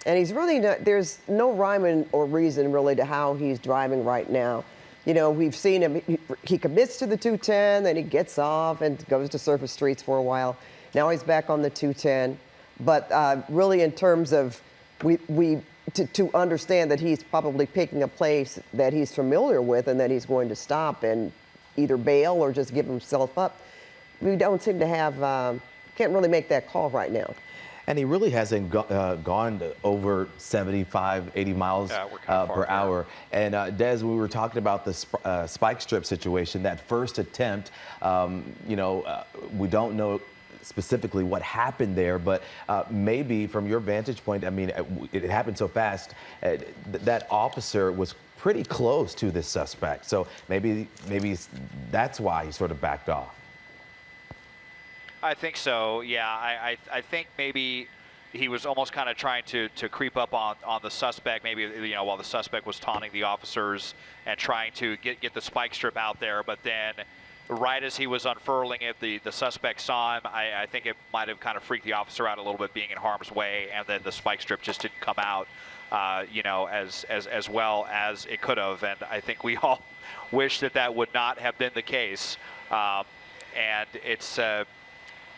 And he's really not, there's no rhyme or reason really to how he's driving right now. You know, we've seen him, he commits to the 210, then he gets off and goes to surface streets for a while. Now he's back on the 210. But really, in terms of to understand that he's probably picking a place that he's familiar with and that he's going to stop and either bail or just give himself up, we don't seem to have, can't really make that call right now. And he really hasn't gone over 75, 80 miles per hour. And Des, we were talking about the spike strip situation, that first attempt, you know, we don't know specifically what happened there, but maybe from your vantage point, I mean, it happened so fast, that officer was pretty close to this suspect. So maybe that's why he sort of backed off. I think so, yeah. I think maybe he was almost kind of trying to creep up on the suspect, maybe, you know, while the suspect was taunting the officers and trying to get the spike strip out there, but then right as he was unfurling it, the suspect saw him. I think it might have kind of freaked the officer out a little bit, being in harm's way, and then the spike strip just didn't come out, you know, as well as it could have. And I think we all wish that would not have been the case. And it's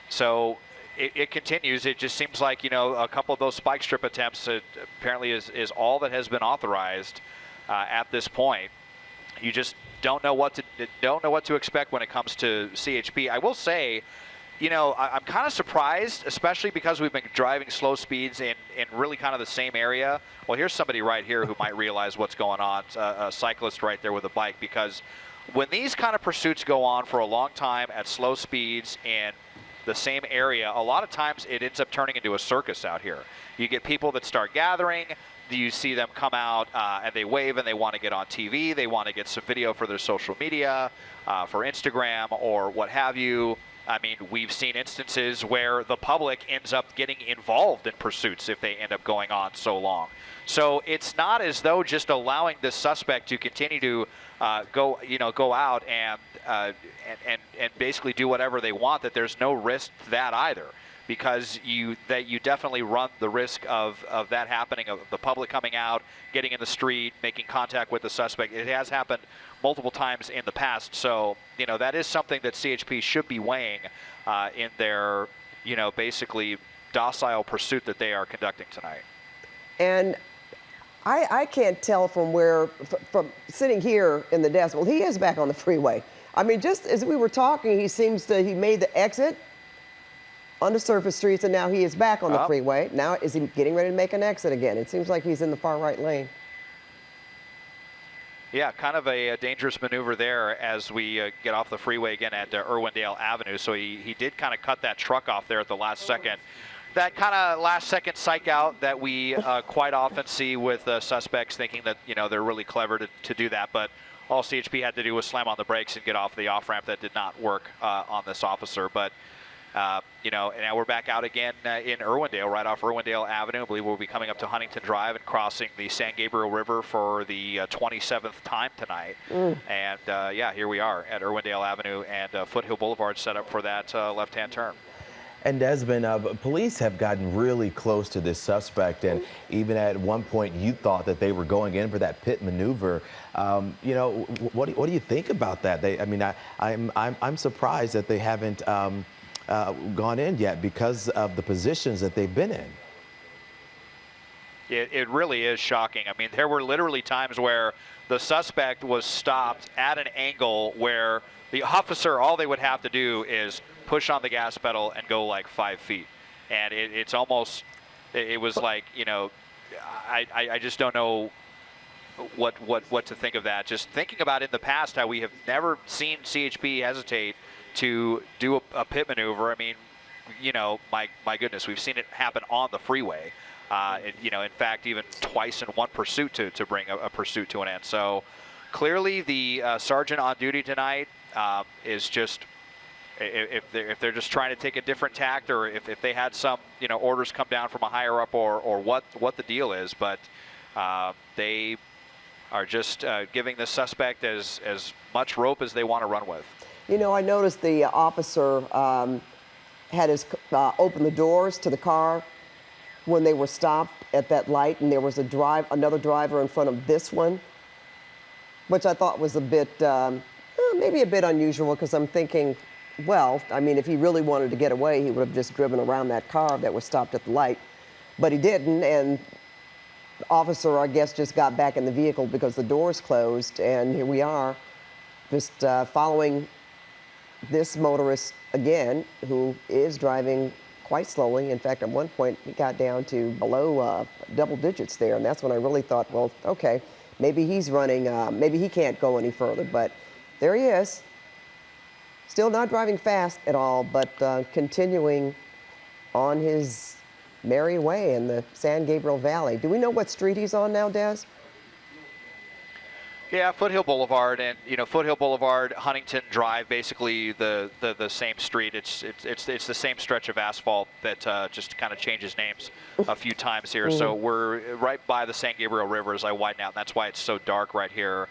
so it continues. It just seems like, you know, a couple of those spike strip attempts apparently is all that has been authorized at this point. You just don't know what to expect when it comes to CHP. I will say, you know, I'm kind of surprised, especially because we've been driving slow speeds in really kind of the same area. Well, here's somebody right here who might realize what's going on, a cyclist right there with a bike, because when these kind of pursuits go on for a long time at slow speeds in the same area, a lot of times it ends up turning into a circus out here. You get people that start gathering. You see them come out and they wave and they want to get on TV. They want to get some video for their social media, for Instagram or what have you. I mean, we've seen instances where the public ends up getting involved in pursuits if they end up going on so long. So it's not as though just allowing this suspect to continue to go out and basically do whatever they want, that there's no risk to that either. Because you definitely run the risk of that happening, of the public coming out, getting in the street, making contact with the suspect. It has happened multiple times in the past. So, you know, that is something that CHP should be weighing in their, you know, basically docile pursuit that they are conducting tonight. And I can't tell from sitting here in the desk, well, he is back on the freeway. I mean, just as we were talking, he made the exit on the surface streets, and now he is back on the freeway. Now, is he getting ready to make an exit again? It seems like he's in the far right lane. Yeah, kind of a dangerous maneuver there as we get off the freeway again at Irwindale Avenue. So he did kind of cut that truck off there at the last second. That kind of last second psych out that we quite often see with suspects, thinking that, you know, they're really clever to do that. But all CHP had to do was slam on the brakes and get off the off-ramp. That did not work on this officer. But you know, and now we're back out again in Irwindale, right off Irwindale Avenue. I believe we'll be coming up to Huntington Drive and crossing the San Gabriel River for the 27th time tonight. And yeah, here we are at Irwindale Avenue, and Foothill Boulevard set up for that left-hand turn. And Desmond, police have gotten really close to this suspect, and even at one point you thought that they were going in for that pit maneuver. You know, what do you think about that? I mean, I'm surprised that they haven't gone in yet because of the positions that they've been in. It really is shocking. I mean, there were literally times where the suspect was stopped at an angle where the officer, all they would have to do is push on the gas pedal and go like 5 feet. And it was like, you know, I just don't know what to think of that. Just thinking about in the past how we have never seen CHP hesitate to do a pit maneuver. I mean, you know, my goodness, we've seen it happen on the freeway. You know, in fact, even twice in one pursuit to bring a pursuit to an end. So clearly the sergeant on duty tonight is just, if they're just trying to take a different tact, or if they had some, you know, orders come down from a higher up, or what the deal is, but they are just giving the suspect as much rope as they want to run with. You know, I noticed the officer had opened the doors to the car when they were stopped at that light, and there was another driver in front of this one, which I thought was a bit, maybe a bit unusual, because I'm thinking, well, I mean, if he really wanted to get away, he would have just driven around that car that was stopped at the light, but he didn't, and the officer, I guess, just got back in the vehicle because the doors closed, and here we are, just following this motorist again, who is driving quite slowly. In fact, at one point, he got down to below double digits there, and that's when I really thought, well, okay, maybe he's running, maybe he can't go any further, but there he is. Still not driving fast at all, but continuing on his merry way in the San Gabriel Valley. Do we know what street he's on now, Des? Yeah, Foothill Boulevard, and you know, Foothill Boulevard, Huntington Drive, basically the same street. It's the same stretch of asphalt that just kind of changes names a few times here. So we're right by the San Gabriel River as I widen out, and that's why it's so dark right here.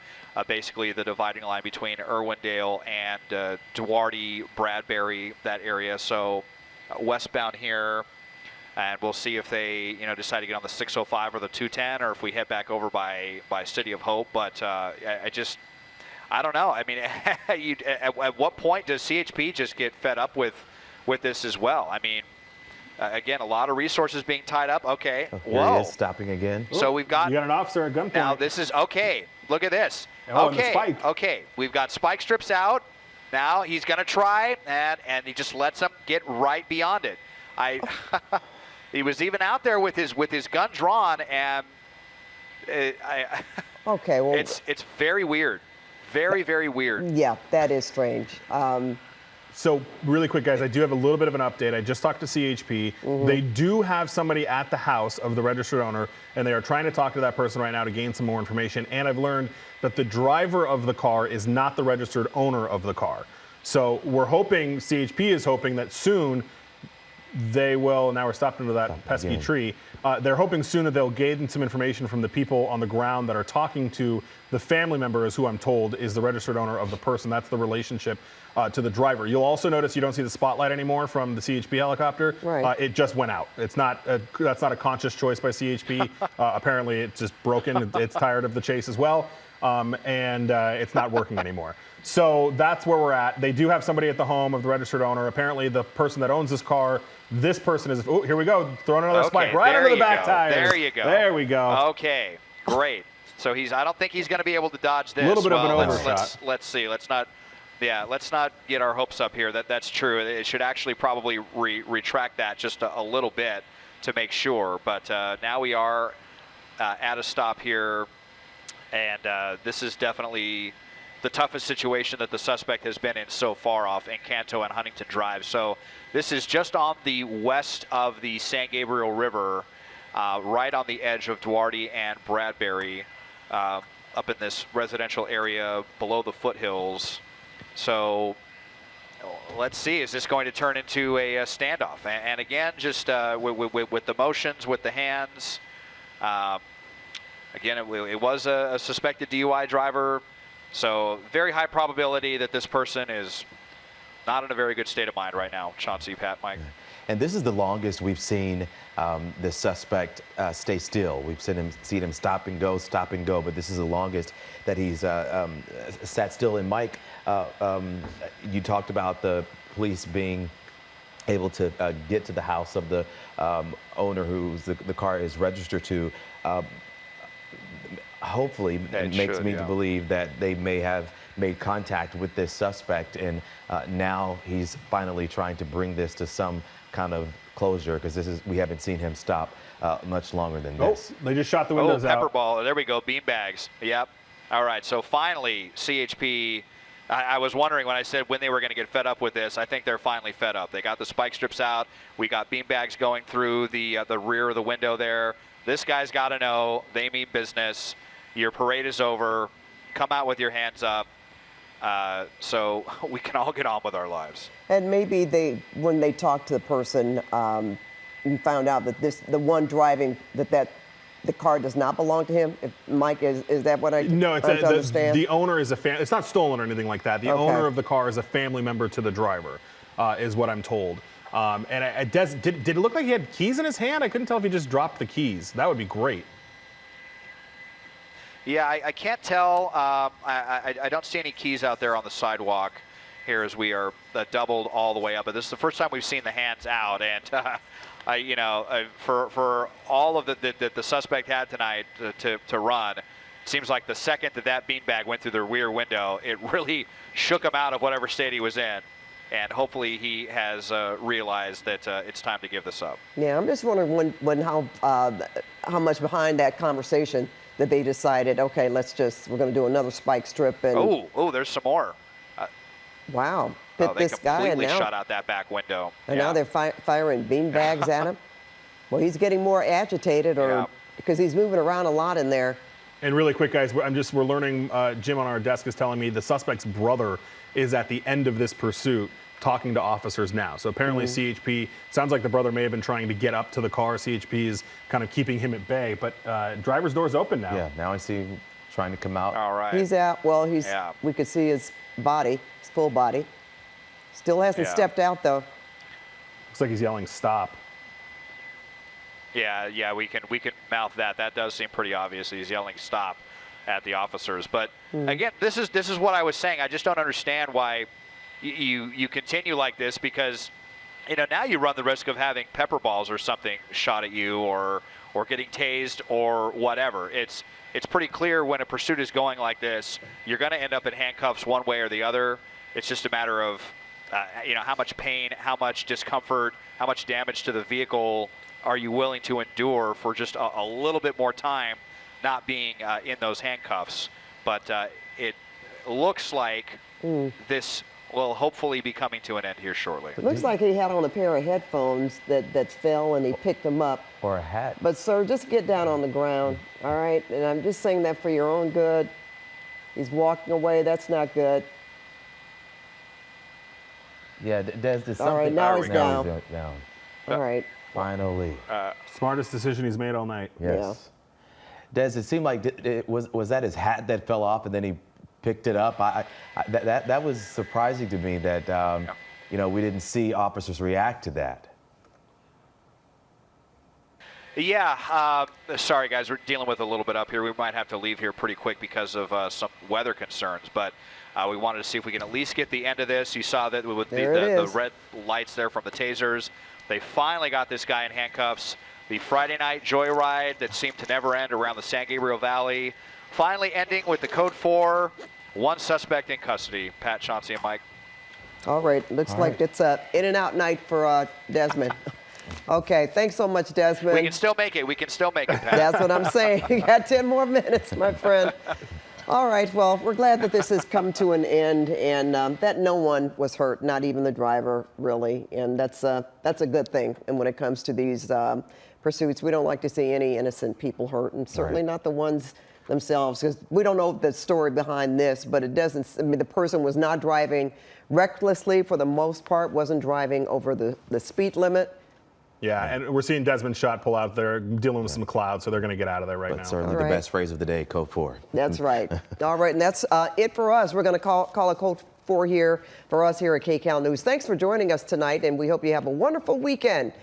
Basically, the dividing line between Irwindale and Duarte, Bradbury, that area. So westbound here. And we'll see if they, you know, decide to get on the 605 or the 210, or if we head back over by City of Hope. But I don't know. I mean, at what point does CHP just get fed up with this as well? I mean, again, a lot of resources being tied up. Okay. Whoa. He is stopping again. So we've got. You got an officer at gunpoint. Now this is okay. Look at this. Oh, okay. Okay. We've got spike strips out. Now he's going to try, and he just lets them get right beyond it. He was even out there with his gun drawn, and okay, well, it's very weird, very weird. Yeah, that is strange. So really quick, guys, I do have a little bit of an update. I just talked to CHP. They do have somebody at the house of the registered owner, and they are trying to talk to that person right now to gain some more information. And I've learned that the driver of the car is not the registered owner of the car. So we're hoping, CHP is hoping that soon they will, now we're stopped into that pesky tree. They're hoping soon that they'll gain some information from the people on the ground that are talking to the family members, who I'm told is the registered owner of the person. That's the relationship to the driver. You'll also notice you don't see the spotlight anymore from the CHP helicopter. Right. It just went out. It's not that's not a conscious choice by CHP. Apparently it's just broken. It's tired of the chase as well. And it's not working anymore. So that's where we're at. They do have somebody at the home of the registered owner. Apparently the person that owns this car, this person is, oh, here we go, throwing another spike right under the back tires. There you go. There we go. Okay, great. So I don't think he's going to be able to dodge this. A little bit of an overshot. Let's see. Let's not get our hopes up here. That's true. It should actually probably retract that just a little bit to make sure. But now we are at a stop here, and this is definitely the toughest situation that the suspect has been in so far off Encanto and Huntington Drive. So this is just on the west of the San Gabriel River, right on the edge of Duarte and Bradbury, up in this residential area below the foothills. So let's see, is this going to turn into a standoff? And again, just with the motions, with the hands. Again, it was a suspected DUI driver. So very high probability that this person is not in a very good state of mind right now. Chauncey, Pat, Mike. And this is the longest we've seen the suspect stay still. We've seen him stop and go, but this is the longest that he's sat still. And Mike, you talked about the police being able to get to the house of the owner who's the car is registered to. Hopefully, it makes me to believe that they may have made contact with this suspect, and now he's finally trying to bring this to some kind of closure, because we haven't seen him stop much longer than this. They just shot the windows pepper out. ball. There we go. Beanbags. Yep. All right. So finally, CHP. I was wondering when I said when they were going to get fed up with this. I think they're finally fed up. They got the spike strips out. We got beanbags going through the rear of the window there. This guy's got to know they mean business. Your parade is over. Come out with your hands up, so we can all get on with our lives. And maybe when they talked to the person and found out that the one driving the car does not belong to him. Mike, is that what I understand? The owner is it's not stolen or anything like that. The owner of the car is a family member to the driver, is what I'm told. And did it look like he had keys in his hand? I couldn't tell if he just dropped the keys. That would be great. Yeah, I can't tell. I don't see any keys out there on the sidewalk here as we are doubled all the way up. But this is the first time we've seen the hands out. And, for all of the suspect had tonight to run, it seems like the second that beanbag went through the rear window, it really shook him out of whatever state he was in. And hopefully he has realized that it's time to give this up. Yeah, I'm just wondering how much behind that conversation that they decided, okay, we're going to do another spike strip. And there's some more. Wow, hit this guy, and now now shot out that back window. And now they're firing beanbags at him. Well, he's getting more agitated, because he's moving around a lot in there. And really quick, guys, we're learning. Jim on our desk is telling me the suspect's brother is at the end of this pursuit, talking to officers now. So apparently CHP, sounds like the brother may have been trying to get up to the car. CHP is kind of keeping him at bay, but driver's door's open now. Yeah, now I see him trying to come out. All right. He's out. Well, we could see his body, his full body. Still hasn't stepped out, though. Looks like he's yelling, stop. Yeah, we can mouth that. That does seem pretty obvious. He's yelling stop at the officers. But again, this is what I was saying. I just don't understand why you continue like this, because now you run the risk of having pepper balls or something shot at you, or getting tased or whatever. It's pretty clear when a pursuit is going like this, you're going to end up in handcuffs one way or the other. It's just a matter of how much pain, how much discomfort, how much damage to the vehicle are you willing to endure for just a little bit more time not being in those handcuffs. But it looks like this will hopefully be coming to an end here shortly. It looks like he had on a pair of headphones that fell, and he picked them up. Or a hat. But, sir, just get down on the ground, all right? And I'm just saying that for your own good. He's walking away. That's not good. Yeah, Des, something. All right, now he's down. down. All right. Finally. Smartest decision he's made all night. Yes. Yeah. Des, it seemed like was that his hat that fell off and then he picked it up? That was surprising to me that we didn't see officers react to that. Yeah, sorry guys, we're dealing with a little bit up here. We might have to leave here pretty quick because of some weather concerns, but we wanted to see if we can at least get the end of this. You saw that with the red lights there from the tasers. They finally got this guy in handcuffs. The Friday night joyride that seemed to never end around the San Gabriel Valley, finally ending with the code 4, one suspect in custody. Pat, Chauncey, and Mike. All right, looks like it's a in-and-out night for Desmond. Okay, thanks so much, Desmond. We can still make it. We can still make it, Pat. That's what I'm saying. You got 10 more minutes, my friend. All right, well, we're glad that this has come to an end, and that no one was hurt, not even the driver, really. And that's a good thing. And when it comes to these pursuits, we don't like to see any innocent people hurt, and certainly not the ones themselves, because we don't know the story behind this, but it doesn't, the person was not driving recklessly for the most part, wasn't driving over the speed limit. Yeah, and we're seeing Desmond Schott pull out there, dealing with some clouds, so they're going to get out of there right now. Certainly the best phrase of the day, code 4. That's right. All right, and that's it for us. We're going to call a code 4 here for us here at KCAL News. Thanks for joining us tonight, and we hope you have a wonderful weekend.